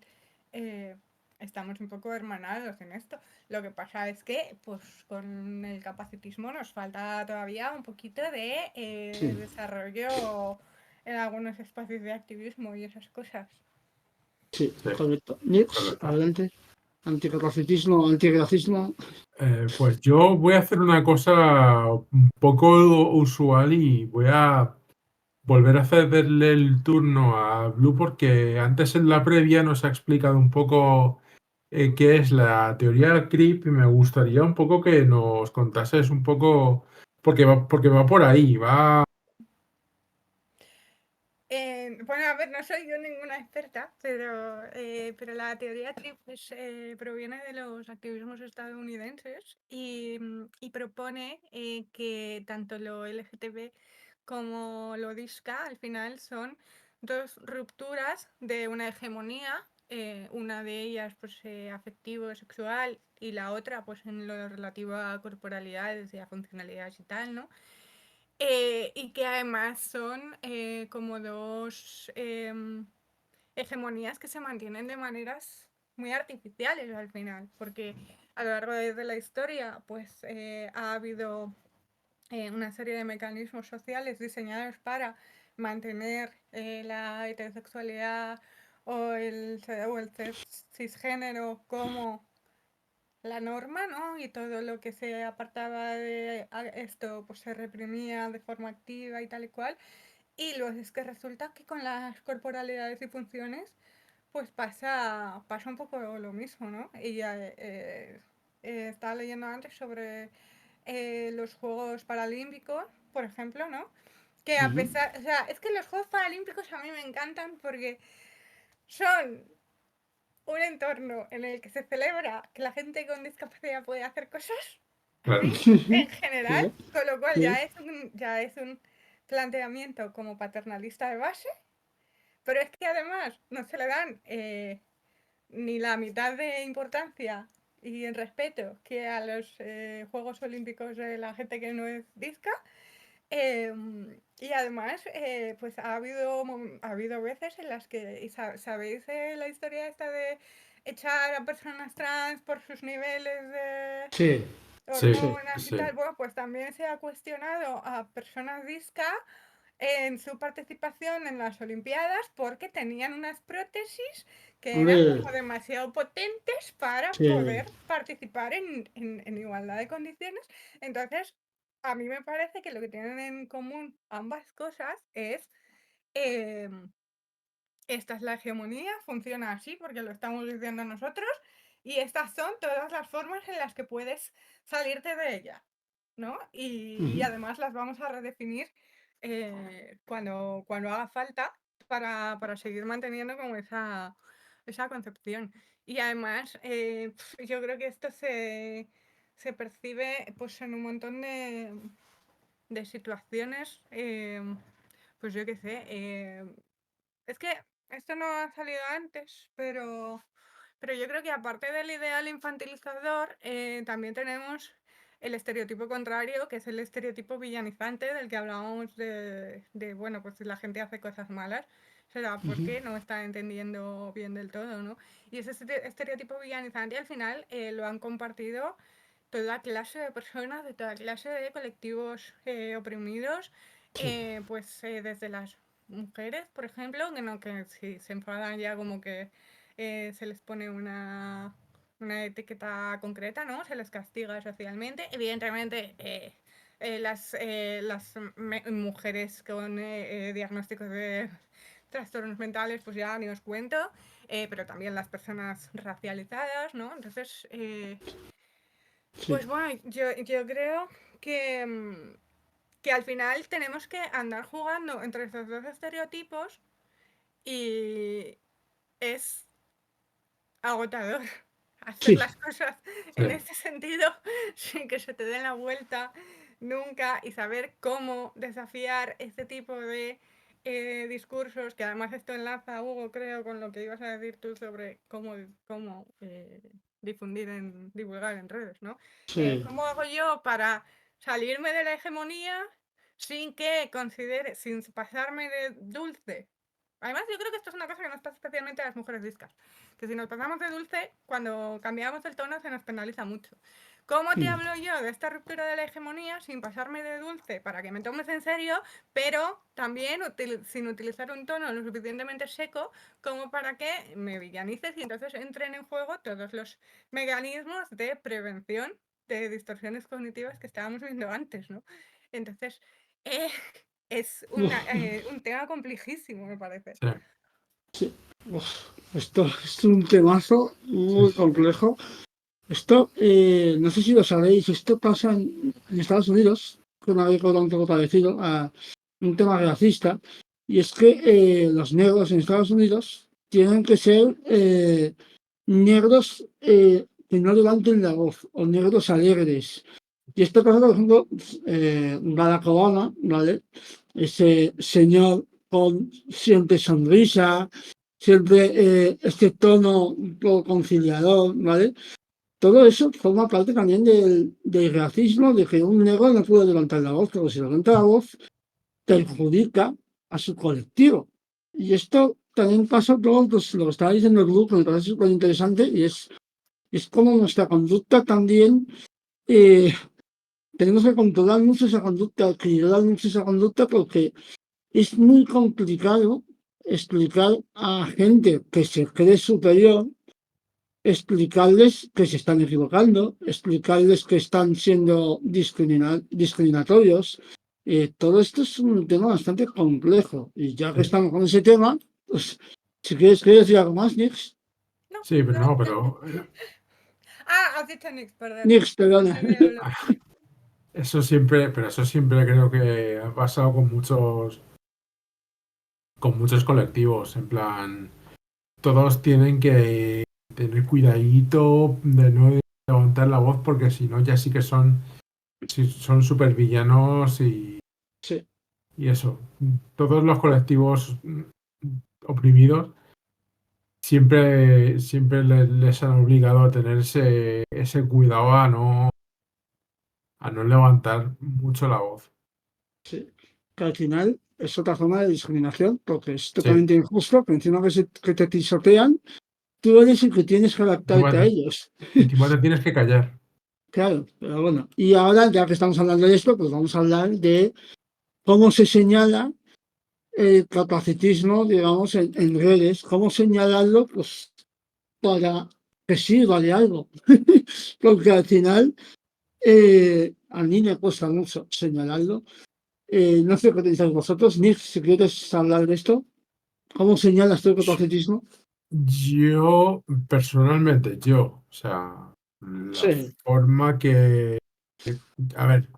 eh, estamos un poco hermanados en esto. Lo que pasa es que, pues, con el capacitismo nos falta todavía un poquito de sí, desarrollo en algunos espacios de activismo y esas cosas. sí, Sí, correcto. Nix, correcto. adelante. Anticapacitismo, antirracismo. Pues yo voy a hacer una cosa un poco usual y voy a volver a cederle el turno a Blue porque antes en la previa nos ha explicado un poco qué es la teoría del creep y me gustaría un poco que nos contases un poco, porque va por ahí, va... Bueno, a ver, no soy yo ninguna experta, pero la teoría TRIP pues, proviene de los activismos estadounidenses y propone que tanto lo LGTB como lo DISCA al final son dos rupturas de una hegemonía, una de ellas pues afectivo-sexual y la otra pues en lo relativo a corporalidades y a funcionalidades y tal, ¿no? Y que además son como dos hegemonías que se mantienen de maneras muy artificiales al final, porque a lo largo de la historia pues ha habido una serie de mecanismos sociales diseñados para mantener la heterosexualidad o el cisgénero como la norma, ¿no? Y todo lo que se apartaba de esto pues se reprimía de forma activa y tal y cual. Y luego es que resulta que con las corporalidades y funciones pues pasa un poco lo mismo, ¿no? Y estaba leyendo antes sobre los Juegos Paralímpicos, por ejemplo, ¿no? Que a Ujú. pesar, o sea, es que los Juegos Paralímpicos a mí me encantan porque son un entorno en el que se celebra que la gente con discapacidad puede hacer cosas, Claro, así, en general, Claro, con lo cual sí. ya es un planteamiento como paternalista de base, pero es que además no se le dan ni la mitad de importancia y el respeto que a los Juegos Olímpicos de la gente que no es disca. Y además, pues ha habido veces en las que, ¿sabéis la historia esta de echar a personas trans por sus niveles de Sí, sí, sí. hormonas y sí, tal? Bueno, pues también se ha cuestionado a personas disca en su participación en las Olimpiadas porque tenían unas prótesis que eran Hombre, como demasiado potentes para sí. poder participar en igualdad de condiciones. Entonces, a mí me parece que lo que tienen en común ambas cosas es em, esta es la hegemonía, funciona así porque lo estamos diciendo nosotros y estas son todas las formas en las que puedes salirte de ella, ¿no? Y Ujú. además las vamos a redefinir cuando haga falta para seguir manteniendo como esa concepción. Y además, yo creo que esto se percibe pues en un montón de situaciones, pues yo qué sé, es que esto no ha salido antes, pero yo creo que aparte del ideal infantilizador, también tenemos el estereotipo contrario, que es el estereotipo villanizante del que hablábamos bueno, pues si la gente hace cosas malas, será Ujú. porque no está entendiendo bien del todo, ¿no? Y ese estereotipo villanizante al final lo han compartido toda clase de personas, de toda clase de colectivos oprimidos, Sí. pues desde las mujeres, por ejemplo, que no, que si se enfadan ya como que se les pone una etiqueta concreta, ¿no? Se les castiga socialmente. Evidentemente, las mujeres con diagnósticos de trastornos mentales, pues ya ni os cuento, pero también las personas racializadas, ¿no? Entonces, Sí. pues bueno, yo creo que, que al final tenemos que andar jugando entre estos dos estereotipos y es agotador hacer Sí. las cosas Sí. en ese sentido sin que se te den la vuelta nunca y saber cómo desafiar este tipo de discursos, que además esto enlaza, Hugo, creo, con lo que ibas a decir tú sobre cómo divulgar en redes, ¿no? Sí. ¿Cómo hago yo para salirme de la hegemonía sin sin pasarme de dulce? Además, yo creo que esto es una cosa que nos pasa especialmente a las mujeres discas, que si nos pasamos de dulce, cuando cambiamos el tono se nos penaliza mucho. ¿Cómo te Mm. hablo yo de esta ruptura de la hegemonía sin pasarme de dulce para que me tomes en serio, pero también sin utilizar un tono lo suficientemente seco como para que me villanices y entonces entren en juego todos los mecanismos de prevención de distorsiones cognitivas que estábamos viendo antes, ¿no? Entonces, eh, es un tema complejísimo, me parece. Sí. Sí. Uf, esto es un temazo muy complejo. Esto, no sé si lo sabéis, esto pasa en Estados Unidos, con algo un poco parecido a un tema racista, y es que los negros en Estados Unidos tienen que ser negros que no levanten la voz, o negros alegres. Y esto pasa, por ejemplo, Barack Obama, ¿vale? Ese señor con siempre sonrisa, siempre este tono un poco conciliador, ¿vale? Todo eso forma parte también del racismo, de que un negro no puede levantar la voz, porque si levanta la voz, perjudica a su colectivo. Y esto también pasa todo lo que estaba diciendo el grupo, me parece súper interesante, y es como nuestra conducta también, eh, tenemos que controlar mucho esa conducta, equilibrar mucho esa conducta, porque es muy complicado explicar a gente que se cree superior, explicarles que se están equivocando, explicarles que están siendo discriminatorios. Todo esto es un tema bastante complejo. Y ya que Sí. estamos con ese tema, pues si quieres decir algo más, Nix. No, Sí, pero no. no, pero Has dicho Nix, perdón. Nix, perdona. Entendí hablar. eso siempre creo que ha pasado con muchos colectivos, en plan, todos tienen que tener cuidadito de no levantar la voz porque si no ya sí son súper villanos Sí, y eso. Todos los colectivos oprimidos siempre les han obligado a tener ese cuidado a no levantar mucho la voz. sí. Que al final es otra forma de discriminación, porque es Sí, totalmente injusto, que encima que te pisotean, tú eres el que tienes que encima adaptarte a te, ellos. encima te tienes que callar. Claro, pero bueno. Y ahora, ya que estamos hablando de esto, pues vamos a hablar de cómo se señala el capacitismo, digamos, en redes, cómo señalarlo, pues para que sirva de algo. Porque al final, a mí me cuesta mucho señalarlo. No sé qué pensáis vosotros. Nick, si quieres hablar de esto, ¿cómo señalas tú el capacitismo? Yo, personalmente, o sea, la Sí, forma que, a ver,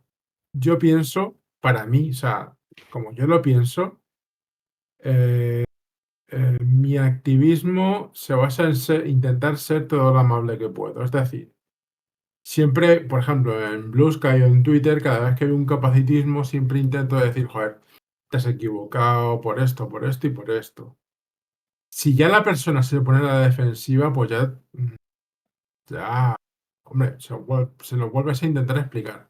yo pienso, para mí, o sea, como yo lo pienso, eh, mi activismo se basa en intentar ser todo lo amable que puedo. Es decir, siempre, por ejemplo, en Blue Sky o en Twitter, cada vez que veo un capacitismo, siempre intento decir, joder, te has equivocado por esto y por esto. Si ya la persona se pone a la defensiva, pues ya, hombre, se lo vuelves a intentar explicar.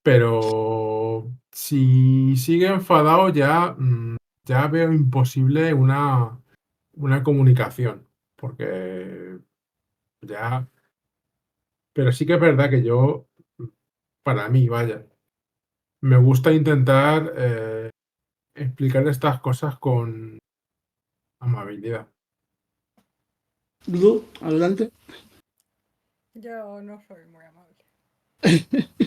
Pero si sigue enfadado, ya veo imposible una comunicación, porque ya... Pero sí que es verdad que yo, para mí, vaya, me gusta intentar explicar estas cosas con amabilidad. Blue, adelante. Yo no soy muy amable.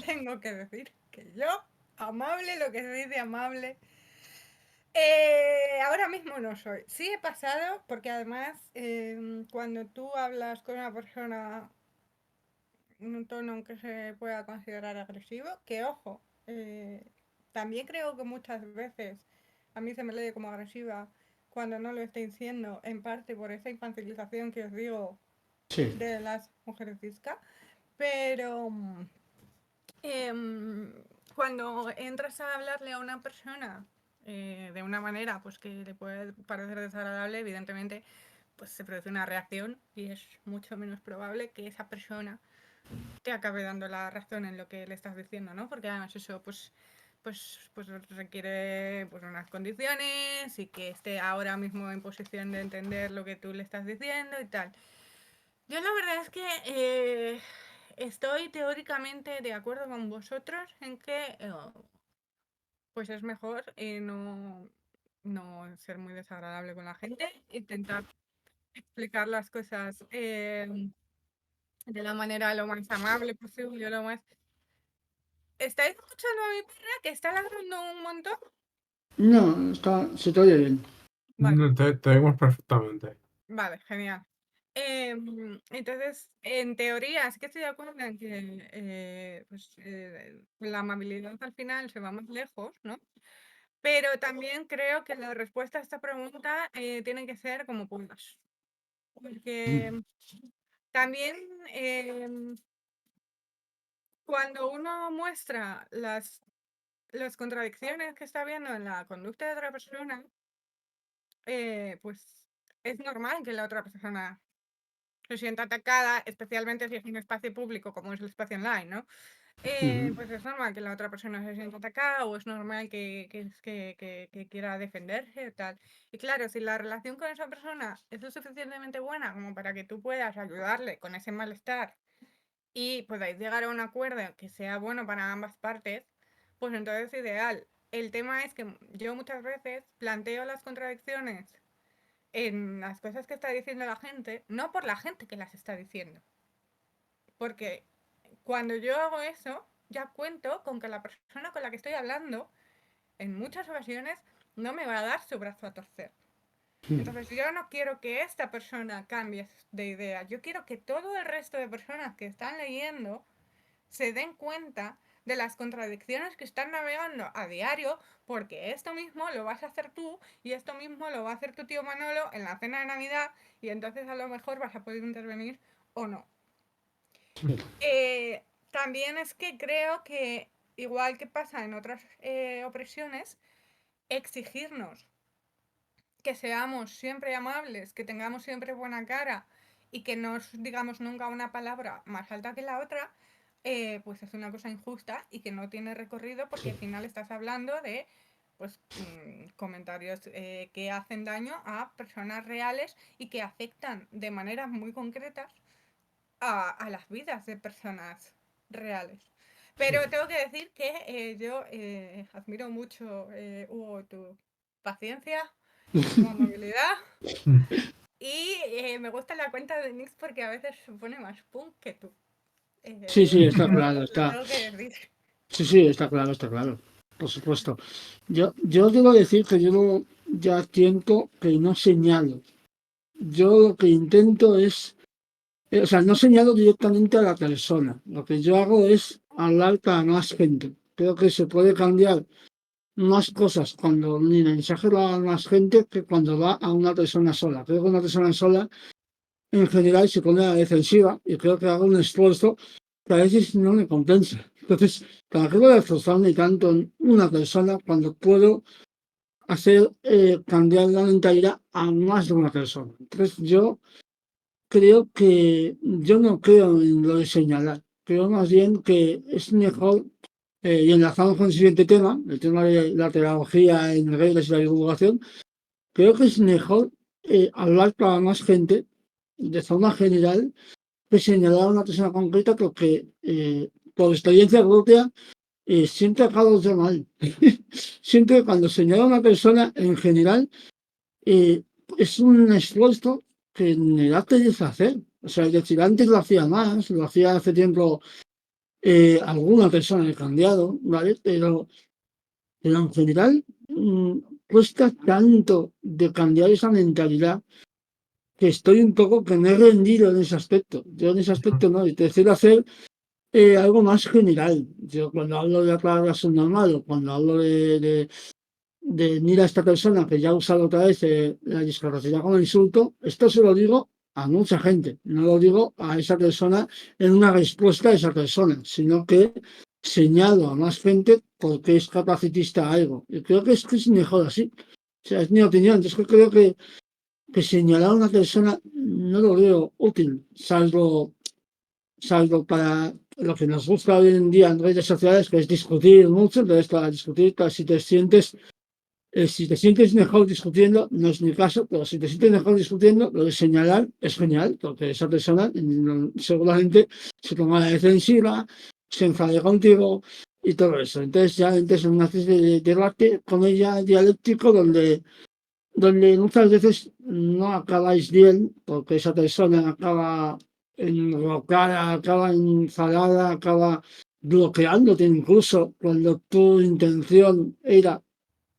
Tengo que decir que yo, amable, lo que se dice amable, ahora mismo no soy. Sí he pasado, porque además cuando tú hablas con una persona en un tono que se pueda considerar agresivo, que ojo, también creo que muchas veces a mí se me lee como agresiva cuando no lo estoy diciendo, en parte por esa infantilización que os digo Sí. de las mujeres cisca, pero cuando entras a hablarle a una persona de una manera pues que le puede parecer desagradable, evidentemente pues se produce una reacción y es mucho menos probable que esa persona te acabe dando la razón en lo que le estás diciendo, ¿no? Porque además eso pues requiere pues unas condiciones y que esté ahora mismo en posición de entender lo que tú le estás diciendo y tal. Yo la verdad es que estoy teóricamente de acuerdo con vosotros en que pues es mejor no ser muy desagradable con la gente, intentar explicar las cosas de la manera lo más amable posible, lo más... ¿Estáis escuchando a mi perra que está ladrando un montón? No, se te oye bien. Vale, Te vemos perfectamente. vale, genial. Entonces, en teoría, sí que estoy de acuerdo en que pues, la amabilidad al final se va más lejos, ¿no? Pero también creo que la respuesta a esta pregunta tiene que ser como puntos. Porque también cuando uno muestra las contradicciones que está viendo en la conducta de otra persona, pues es normal que la otra persona se sienta atacada, especialmente si es un espacio público como es el espacio online, ¿no? Pues es normal que la otra persona se sienta atacada o es normal que quiera defenderse o tal. Y claro, si la relación con esa persona es lo suficientemente buena como para que tú puedas ayudarle con ese malestar y podáis llegar a un acuerdo que sea bueno para ambas partes, pues entonces es ideal. El tema es que yo muchas veces planteo las contradicciones en las cosas que está diciendo la gente, no por la gente que las está diciendo. Porque cuando yo hago eso, ya cuento con que la persona con la que estoy hablando, en muchas ocasiones, no me va a dar su brazo a torcer. Entonces yo no quiero que esta persona cambie de idea. Yo quiero que todo el resto de personas que están leyendo se den cuenta de las contradicciones que están navegando a diario, porque esto mismo lo vas a hacer tú y esto mismo lo va a hacer tu tío Manolo en la cena de Navidad y entonces a lo mejor vas a poder intervenir o no. También es que creo que, igual que pasa en otras opresiones, exigirnos que seamos siempre amables, que tengamos siempre buena cara y que no digamos nunca una palabra más alta que la otra, pues es una cosa injusta y que no tiene recorrido porque al final estás hablando de pues comentarios que hacen daño a personas reales y que afectan de maneras muy concretas a las vidas de personas reales. Pero tengo que decir que yo admiro mucho, Hugo, paciencia, muchísima amabilidad. Y me gusta la cuenta de Nix porque a veces se pone más punk que tú. Sí, está Lo claro, está. tengo que decir. Sí, está claro, por supuesto. Yo debo decir que yo no, ya tiento que no señalo. Yo lo que intento es, o sea, no señalo directamente a la persona. Lo que yo hago es hablar para más gente. Creo que se puede cambiar más cosas cuando mi mensaje va a más gente que cuando va a una persona sola. Creo que una persona sola en general se pone a la defensiva y creo que hago un esfuerzo que a veces no me compensa. Entonces, ¿para qué voy a esforzarme tanto en una persona cuando puedo hacer cambiar la mentalidad a más de una persona? Entonces, yo creo que yo no creo en lo de señalar. Creo más bien que es mejor, y enlazamos con el siguiente tema, el tema de la pedagogía en redes y la divulgación, creo que es mejor hablar para más gente de forma general que señalar a una persona concreta porque por experiencia propia siempre acabo yo mal. Siempre cuando señalo a una persona en general eh, es un esfuerzo que me da pereza hacer. O sea, es decir, antes lo hacía más, lo hacía hace tiempo alguna persona he cambiado, ¿vale? Pero en general cuesta tanto de cambiar esa mentalidad que estoy un poco que me he rendido en ese aspecto. Yo en ese aspecto no, y prefiero hacer algo más general. Yo cuando hablo de la palabra subnormal o cuando hablo de mira a esta persona que ya ha usado otra vez la discapacidad como insulto, esto se lo digo a mucha gente, no lo digo a esa persona en una respuesta a esa persona, sino que señalo a más gente porque es capacitista a algo. Y creo que es mejor así. O sea, es mi opinión. Yo es que creo que señalar a una persona no lo veo útil, salvo para lo que nos gusta hoy en día en redes sociales, que es discutir mucho. Entonces, para discutir, si te sientes mejor discutiendo, no es mi caso, pero si te sientes mejor discutiendo, lo de señalar es genial, porque esa persona seguramente se toma la defensiva, se enfade contigo y todo eso. Entonces ya entras en una especie de debate con ella dialéctico donde muchas veces no acabáis bien, porque esa persona acaba enrocada, acaba enfadada, acaba bloqueándote incluso cuando tu intención era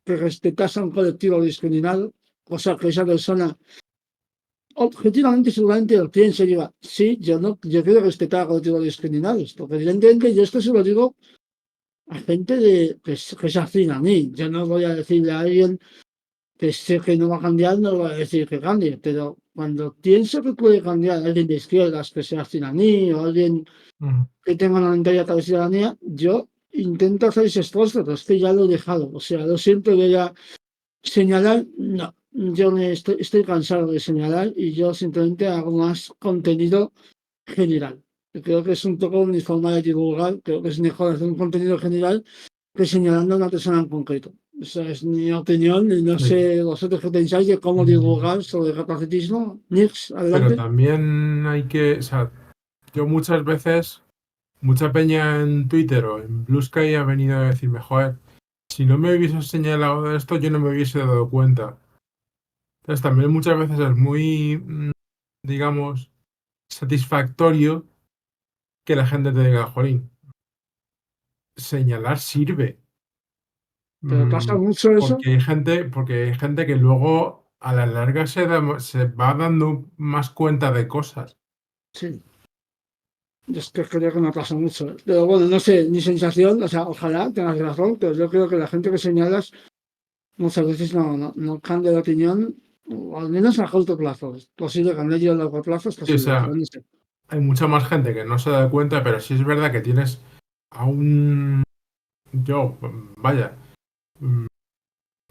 que respetase a un colectivo discriminado, cosa que esa persona objetivamente seguramente lo piensa y diga, sí, yo quiero respetar a colectivos discriminados, porque evidentemente yo esto se lo digo a gente que es afín a mí. Yo no voy a decirle a alguien que sé que no va a cambiar, no voy a decir que cambie, pero cuando pienso que puede cambiar alguien de izquierdas que sea afín a mí o alguien que tenga una mentalidad parecida a la mía, yo intento hacer ese esfuerzo, pero es que ya lo he dejado. O sea, lo siempre voy a señalar, no. Yo estoy cansado de señalar y yo simplemente hago más contenido general. Yo creo que es un poco mi forma de divulgar, creo que es mejor hacer un contenido general que señalando a una persona en concreto. Esa es mi opinión y no Sí. sé vosotros qué pensáis de cómo divulgar sobre capacitismo. Nix, Pero adelante. también hay que, o sea, yo muchas veces, mucha peña en Twitter o en Blue Sky ha venido a decirme, joder, si no me hubiese señalado de esto, yo no me hubiese dado cuenta. Entonces también muchas veces es muy, digamos, satisfactorio que la gente te diga, jolín, señalar sirve. Pero pasa Mm, mucho eso. porque hay gente que luego a la larga se va dando más cuenta de cosas. Sí. Yo es que creo que me pasa mucho. Pero bueno, no sé, mi sensación, o sea, ojalá tengas razón, pero yo creo que la gente que señalas muchas veces no cambia de opinión, o al menos a corto plazo. Es posible cambiar yo a largo plazo, es Sí, o posible, pero sea, no sé. hay mucha más gente que no se da cuenta, pero sí es verdad que tienes a un... Yo, vaya, mm,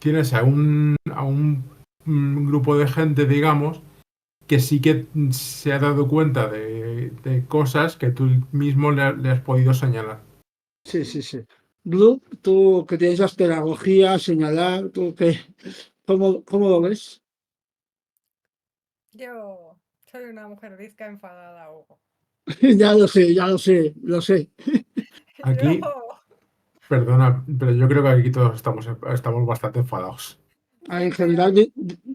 tienes a un grupo de gente, digamos, que sí que se ha dado cuenta de cosas que tú mismo le has podido señalar. Sí. Blue, tú que tienes las pedagogías, señalar, tú que, ¿cómo lo ves? Yo soy una mujer bizca enfadada, Hugo. ya lo sé. Aquí, Yo perdona, pero yo creo que aquí todos estamos bastante enfadados. En Sí, general,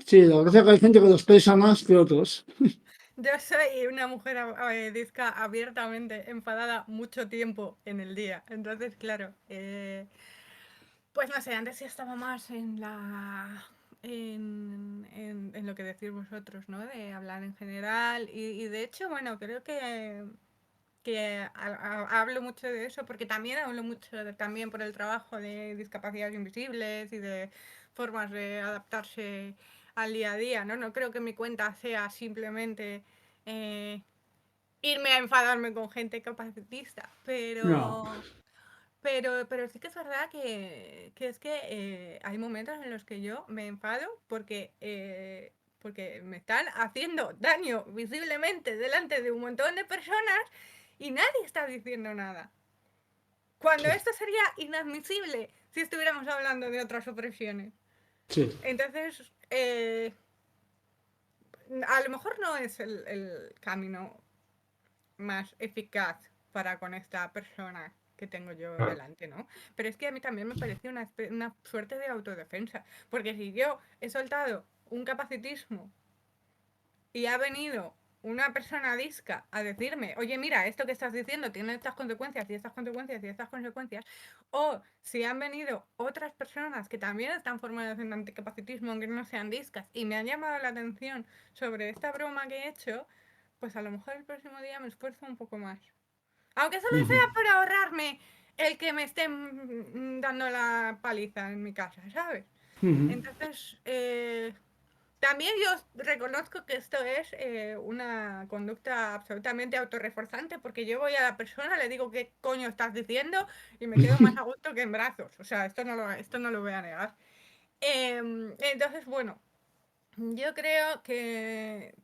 sí, la verdad es que hay gente que lo expresa más que otros. yo soy una mujer disca abiertamente enfadada mucho tiempo en el día. Entonces, claro, pues no sé, antes sí estaba más en la. En lo que decís vosotros, ¿no? De hablar en general. Y de hecho, bueno, creo que hablo mucho de eso porque también hablo mucho también por el trabajo de discapacidades invisibles y de formas de adaptarse al día a día, ¿no? No creo que mi cuenta sea simplemente eh, irme a enfadarme con gente capacitista, No, pero sí que es verdad que es que hay momentos en los que yo me enfado porque me están haciendo daño visiblemente delante de un montón de personas y nadie está diciendo nada. Cuando sí, esto sería inadmisible si estuviéramos hablando de otras opresiones. sí. Entonces, a lo mejor no es el camino más eficaz para con esta persona que tengo yo Claro, delante, ¿no? Pero es que a mí también me parece una suerte de autodefensa, porque si yo he soltado un capacitismo y ha venido una persona disca a decirme, oye, mira, esto que estás diciendo tiene estas consecuencias y estas consecuencias y estas consecuencias, o si han venido otras personas que también están formadas en anticapacitismo, aunque no sean discas, y me han llamado la atención sobre esta broma que he hecho, pues a lo mejor el próximo día me esfuerzo un poco más. Aunque solo Ujú, sea para ahorrarme el que me estén dando la paliza en mi casa, ¿sabes? ujú. Entonces, también yo reconozco que esto es una conducta absolutamente autorreforzante porque yo voy a la persona, le digo qué coño estás diciendo y me quedo más a gusto que en brazos. O sea, esto no lo voy a negar. Entonces, bueno, yo creo que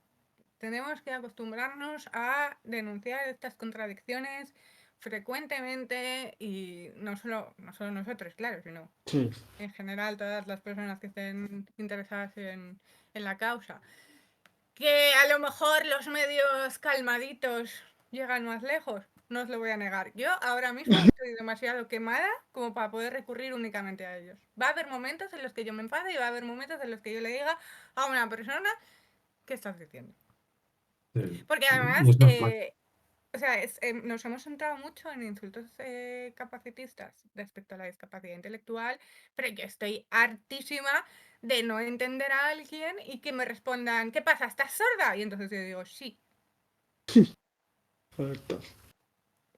tenemos que acostumbrarnos a denunciar estas contradicciones frecuentemente y no solo nosotros, claro, sino Sí, en general todas las personas que estén interesadas en la causa. Que a lo mejor los medios calmaditos llegan más lejos, no os lo voy a negar. Yo ahora mismo estoy demasiado quemada como para poder recurrir únicamente a ellos. Va a haber momentos en los que yo me enfade y va a haber momentos en los que yo le diga a una persona qué estás diciendo. sí. Porque Y además, es normal. o sea, nos hemos centrado mucho en insultos capacitistas respecto a la discapacidad intelectual, pero yo estoy hartísima de no entender a alguien y que me respondan, ¿qué pasa? ¿Estás sorda? Y entonces yo digo, sí. correcto.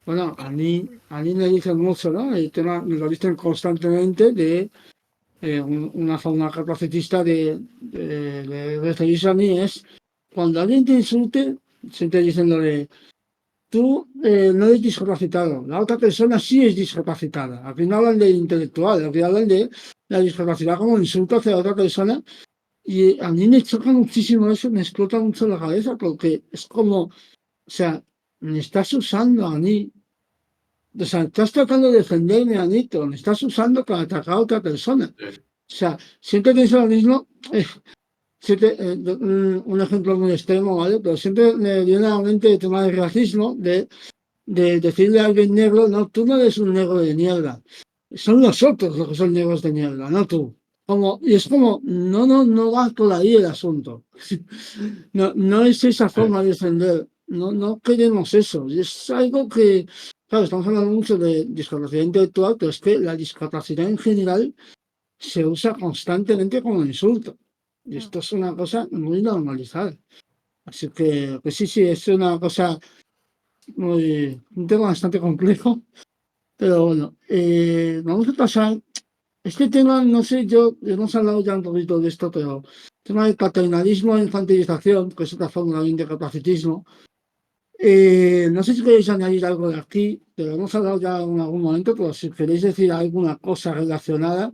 Bueno, Y, a mí me dicen mucho, ¿no? El tema, me lo dicen constantemente de una forma capacitista de referirse a mí es cuando alguien te insulte, siempre dicen lo de tú no eres discapacitado, la otra persona sí es discapacitada. Aquí no hablan de intelectual, aquí hablan de la discapacidad como insulto hacia otra persona. Y a mí me choca muchísimo eso, me explota mucho la cabeza porque es como, o sea, me estás usando a mí, o sea, estás tratando de defenderme a mí, pero me estás usando para atacar a otra persona. Sí, O sea, siempre pienso lo mismo, un ejemplo muy extremo, ¿vale? Pero siempre me viene a la mente el tema del racismo, de decirle a alguien negro, no, tú no eres un negro de mierda, son los otros los que son negros de mierda, no tú. Como, y es como, no va por ahí el asunto. No, no es esa sí, forma de defender, no queremos eso. Y es algo que, claro, estamos hablando mucho de discapacidad intelectual, pero es que la discapacidad en general se usa constantemente como insulto. Y mm, esto es una cosa muy normalizada. Así que, pues sí, sí, es una cosa un tema bastante complejo, pero bueno, vamos a pasar. Este tema, no sé, yo hemos hablado ya un poquito de esto, pero el tema del paternalismo e infantilización, que es otra forma también de capacitismo. No sé si queréis añadir algo de aquí, pero hemos hablado ya en algún momento, pero si queréis decir alguna cosa relacionada.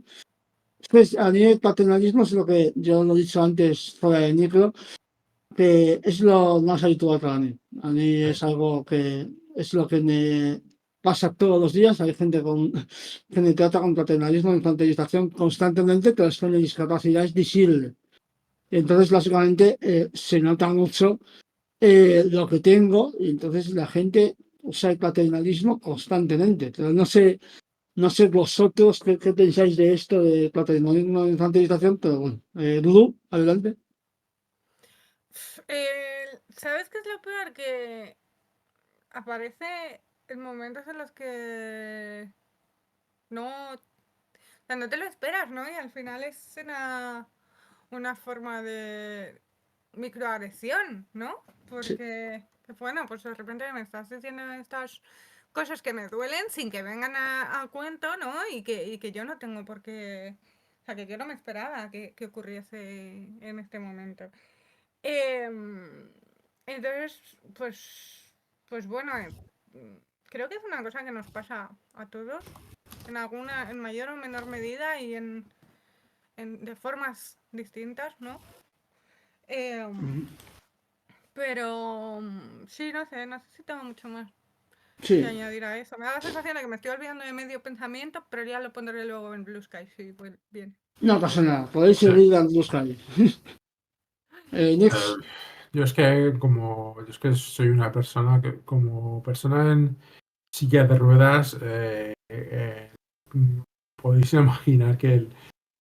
Pues a mí el paternalismo es lo que yo lo he dicho antes fuera de micro, que es lo más habitual para mí. A mí es sí, algo que es lo que me pasa todos los días. Hay gente que me trata con paternalismo, infantilización constantemente, pero es que mi discapacidad es visible. Entonces, básicamente, se nota mucho lo que tengo y entonces la gente usa el paternalismo constantemente. Pero no sé, No sé vosotros qué pensáis de esto de patrimonio de infantilización, pero bueno. Dudu, adelante. ¿Sabes qué es lo peor? Que aparece en momentos en los que no, o sea, no te lo esperas, ¿no? Y al final es una forma de microagresión, ¿no? Sí. Porque, bueno, pues de repente me estás diciendo estas cosas que me duelen sin que vengan a cuento, ¿no? Y que yo no tengo por qué, o sea, que yo no me esperaba que ocurriese en este momento. Em, entonces, pues bueno, creo que es una cosa que nos pasa a todos, en mayor o menor medida y de formas distintas, ¿no? Em, pero sí, no sé si tengo mucho más que Sí, añadir a eso. Me da la sensación de que me estoy olvidando de medio pensamiento, pero ya lo pondré luego en Blue Sky, sí, pues bien. no pasa nada. Podéis Sí. seguir dando los calles. Next. Yo es que soy una persona que, como persona en silla de ruedas, podéis imaginar que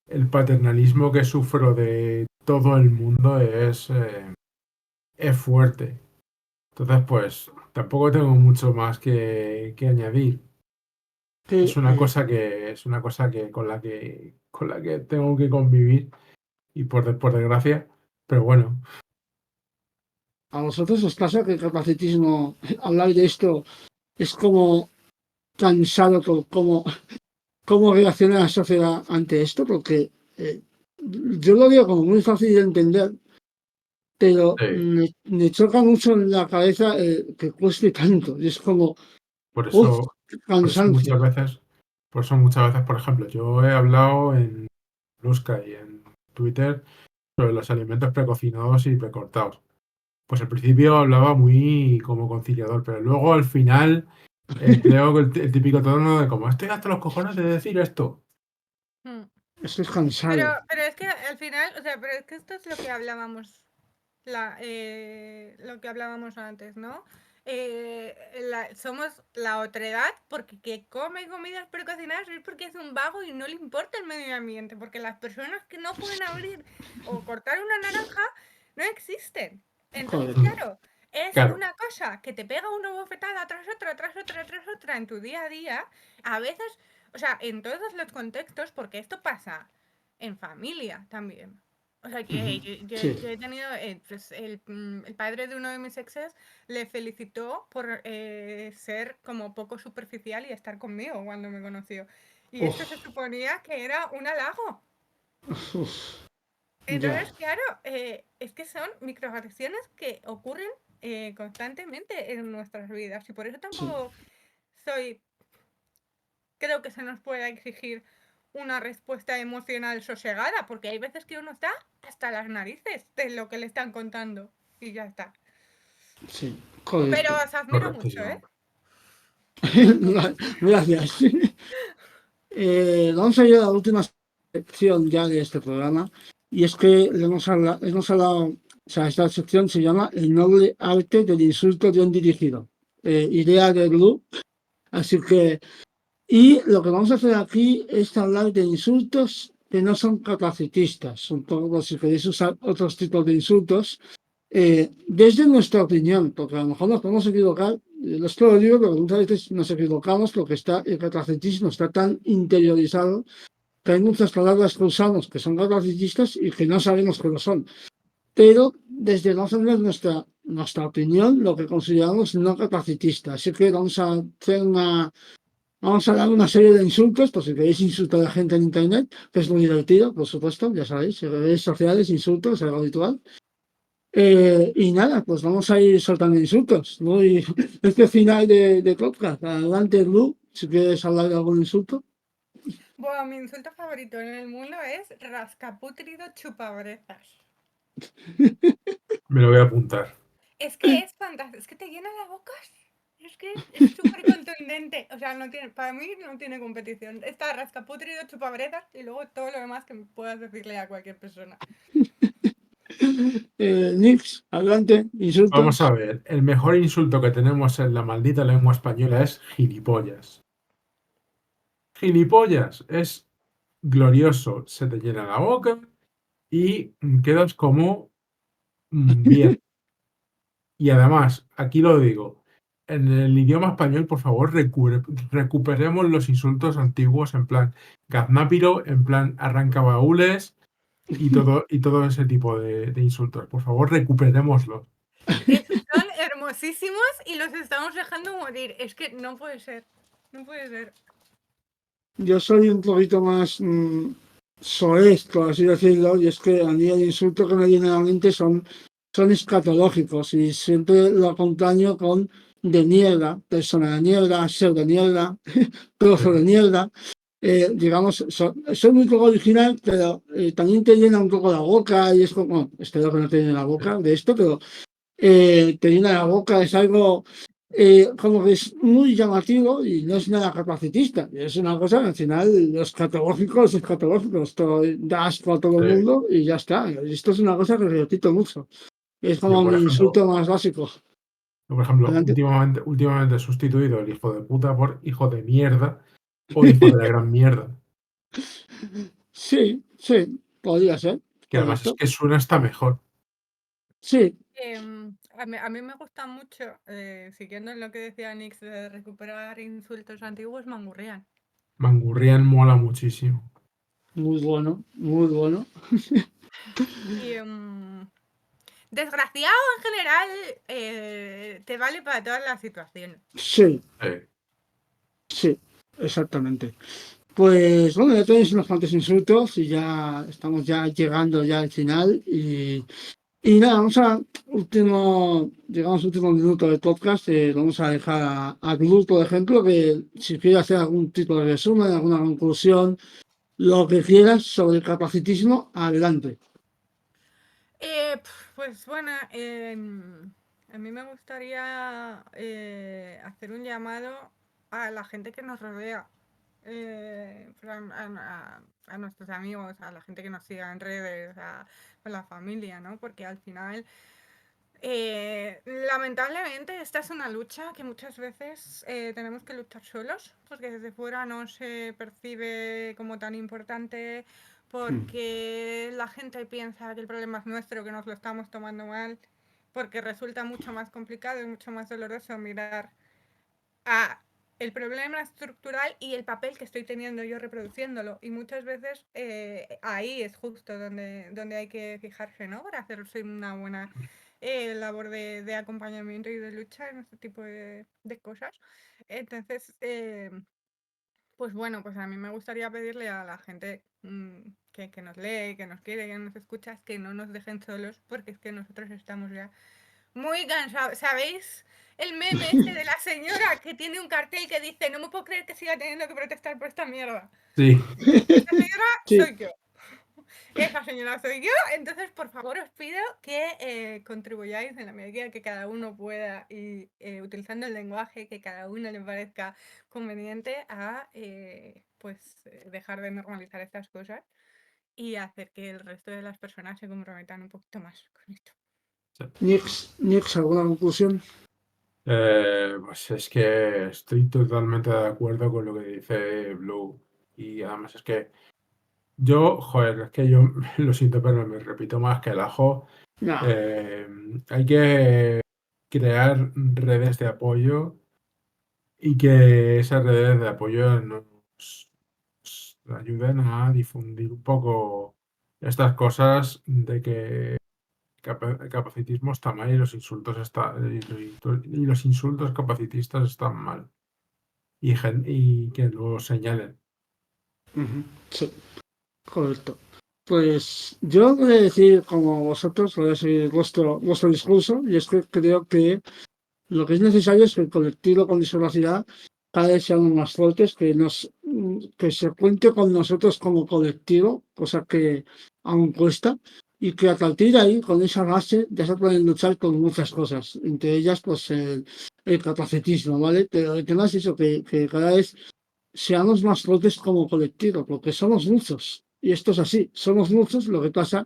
el paternalismo que sufro de todo el mundo es fuerte. Entonces, pues tampoco tengo mucho más que añadir. Que, Es una cosa que con la que tengo que convivir y por desgracia, pero bueno, a vosotros os pasa que el capacitismo, hablar de esto, es como cansado por cómo reacciona la sociedad ante esto, porque yo lo veo como muy fácil de entender, pero sí, me choca mucho en la cabeza que cueste tanto. Y es como, por uff, eso, por eso cansancio. muchas veces, por eso muchas veces, por ejemplo, yo he hablado en Lusca y en Twitter sobre los alimentos precocinados y precortados. Pues al principio hablaba muy como conciliador, pero luego al final creo que el típico tono de como estoy hasta los cojones de decir esto. Mm. Estoy Pero, cansado. pero es que al final, o sea, pero es que esto es lo que hablábamos, lo que hablábamos antes, ¿no? Somos la otredad porque que come comidas precocinadas es porque es un vago y no le importa el medio ambiente, porque las personas que no pueden abrir o cortar una naranja no existen. Entonces, Joder. claro, es Claro, una cosa que te pega una bofetada tras otra, tras otra, tras otra en tu día a día, a veces, o sea, en todos los contextos, porque esto pasa en familia también. O sea, que Sí. yo he tenido, pues el padre de uno de mis exes le felicitó por ser como poco superficial y estar conmigo cuando me conoció. Y esto se Uf, suponía que era un halago. uf, ya. Entonces, claro, es que son microagresiones que ocurren constantemente en nuestras vidas. Y por eso Sí. tampoco soy creo que se nos pueda exigir una respuesta emocional sosegada, porque hay veces que uno está hasta las narices de lo que le están contando y ya está. Sí, Pero correcto. os admiro mucho, ¿eh? correctísimo. Gracias. Vamos a ir a la última sección ya de este programa, y es que hemos hablado, o sea, esta sección se llama El noble arte del insulto bien dirigido. Idea de Blue. Así que, y lo que vamos a hacer aquí es hablar de insultos que no son capacitistas, son todos, si queréis usar otros tipos de insultos, desde nuestra opinión, porque a lo mejor nos podemos equivocar, es que lo digo, porque muchas veces nos equivocamos porque el capacitismo está tan interiorizado que hay muchas palabras que usamos que son capacitistas y que no sabemos que lo son. Pero desde más o menos nuestra opinión, lo que consideramos no capacitista. Así que vamos a dar una serie de insultos, por si queréis insultar a la gente en internet, que es muy divertido, por supuesto, ya sabéis, en redes sociales, insultos, es algo habitual. Y nada, pues vamos a ir soltando insultos, ¿no? Y este final de podcast, adelante, Lu, si quieres hablar de algún insulto. Bueno, mi insulto favorito en el mundo es rascaputrido chupabrezas. Me lo voy a apuntar. Es que es fantástico, es que te llena la boca. Es que es súper contundente. O sea, no tiene, para mí no tiene competición. Está rascaputrido, chupabrezas y luego todo lo demás que puedas decirle a cualquier persona. Nix, adelante, Vamos insultos. a ver, el mejor insulto que tenemos en la maldita lengua española es gilipollas. gilipollas, es glorioso, se te llena la boca y quedas como bien. Y además, aquí lo digo, en el idioma español, por favor, recuperemos los insultos antiguos en plan gaznápiro, en plan arrancabaúles y todo ese tipo de insultos. Por favor, recuperémoslo. Esos son hermosísimos y los estamos dejando morir. Es que no puede ser. No puede ser. Yo soy un poquito más soez, por así decirlo, y es que a mí el insulto que me viene a la mente son escatológicos y siempre lo acompaño con de niebla, persona de niebla, ser de niebla, trozo de niebla. Digamos, soy muy poco original, pero también te llena un poco la boca y es como, bueno, espero que no te llene la boca de esto, pero te llena la boca, es algo como que es muy llamativo y no es nada capacitista. Es una cosa que al final los catológicos, todo da asco a todo el Sí. mundo y ya está. Esto es una cosa que repito mucho. Es como Yo, por mi ejemplo, insulto más básico. Adelante. últimamente he sustituido el hijo de puta por hijo de mierda o hijo de la gran mierda. Sí, sí, podría ser, Que además es correcto. que suena hasta mejor. Sí, A mí me gusta mucho, siguiendo en lo que decía Nix de recuperar insultos antiguos, mangurrián. Mangurrián mola muchísimo. muy bueno, muy bueno. Y desgraciado en general te vale para todas las situaciones. Sí, sí, exactamente. Pues bueno, ya tenéis unos cuantos insultos y ya estamos ya llegando ya al final y nada, vamos a llegamos al último minuto del podcast, vamos a dejar a Glu, por ejemplo, que si quiere hacer algún tipo de resumen, alguna conclusión, lo que quieras sobre el capacitismo, adelante. Pues bueno, a mí me gustaría hacer un llamado a la gente que nos rodea, pues a nuestros amigos, a la gente que nos siga en redes, a la familia, ¿no? Porque al final, lamentablemente, esta es una lucha que muchas veces tenemos que luchar solos, porque desde fuera no se percibe como tan importante, porque la gente piensa que el problema es nuestro, que nos lo estamos tomando mal, porque resulta mucho más complicado y mucho más doloroso mirar a el problema estructural y el papel que estoy teniendo yo reproduciéndolo. Y muchas veces ahí es justo donde hay que fijarse, ¿no? Para hacerse una buena labor de acompañamiento y de lucha en este tipo de cosas. Entonces, pues bueno, pues a mí me gustaría pedirle a la gente que nos lee, que nos quiere, que nos escucha, que no nos dejen solos, porque es que nosotros estamos ya muy cansados. ¿Sabéis? El meme este de la señora que tiene un cartel que dice: no me puedo creer que siga teniendo que protestar por esta mierda. Sí. Esa señora Sí. soy yo. Esa señora soy yo. Entonces, por favor, os pido que contribuyáis en la medida que cada uno pueda y utilizando el lenguaje que cada uno le parezca conveniente a dejar de normalizar estas cosas y hacer que el resto de las personas se comprometan un poquito más con esto. Nix, ¿alguna conclusión? Pues es que estoy totalmente de acuerdo con lo que dice Blue. Y además es que yo, joder, es que yo lo siento, pero me repito más que el ajo. No. Hay que crear redes de apoyo y que esas redes de apoyo nos ayuden a difundir un poco estas cosas de que el capacitismo está mal y los insultos y los insultos capacitistas están mal y que lo señalen. Sí, correcto. Pues yo voy a decir, como vosotros, voy a seguir vuestro discurso, y es que creo que lo que es necesario es que el colectivo con discapacidad cada vez seamos más fuertes, que se cuente con nosotros como colectivo, cosa que aún cuesta, y que a partir de ahí, con esa base, ya se pueden luchar con muchas cosas, entre ellas pues el capacitismo, ¿vale? Pero el tema es eso, que cada vez seamos más fuertes como colectivo, porque somos muchos, y esto es así, somos muchos, lo que pasa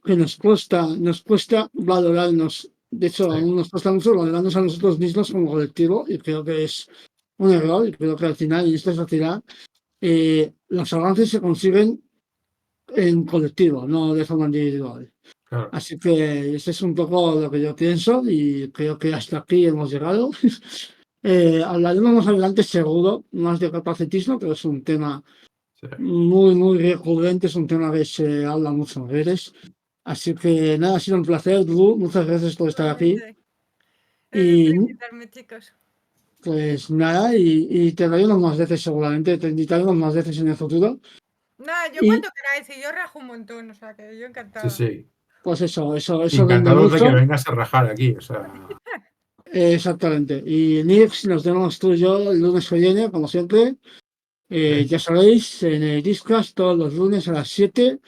que nos cuesta valorarnos. De hecho, Sí. aún nos cuesta mucho valorarnos a nosotros mismos como colectivo y creo que es un error y creo que al final en esta sociedad los avances se consiguen en colectivo, no de forma individual. Claro. Así que ese es un poco lo que yo pienso y creo que hasta aquí hemos llegado. Hablaremos más adelante seguro, más de capacitismo, pero es un tema Sí. muy, muy recurrente, es un tema que se habla mucho en redes. Así que nada, ha sido un placer, Lu, muchas gracias por estar aquí. Igualmente. Gracias por Y invitarme, chicos. pues nada, y te veremos más veces seguramente, te invitaremos más veces en el futuro. Nada, yo Y cuando queráis, y yo rajo un montón, o sea que yo Sí, encantada. sí. pues eso vende Encantados de que mucho. vengas a rajar aquí. O sea, Exactamente. Y Nix, nos vemos tú y yo el lunes que viene, como siempre. sí. Ya sabéis, en el Discast todos los lunes a las 7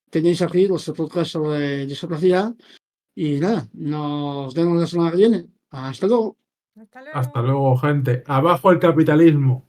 tenéis aquí vuestro podcast sobre discapacidad. Y nada, nos vemos la semana que viene. Hasta luego. Hasta Hasta luego. luego, gente. Abajo el capitalismo.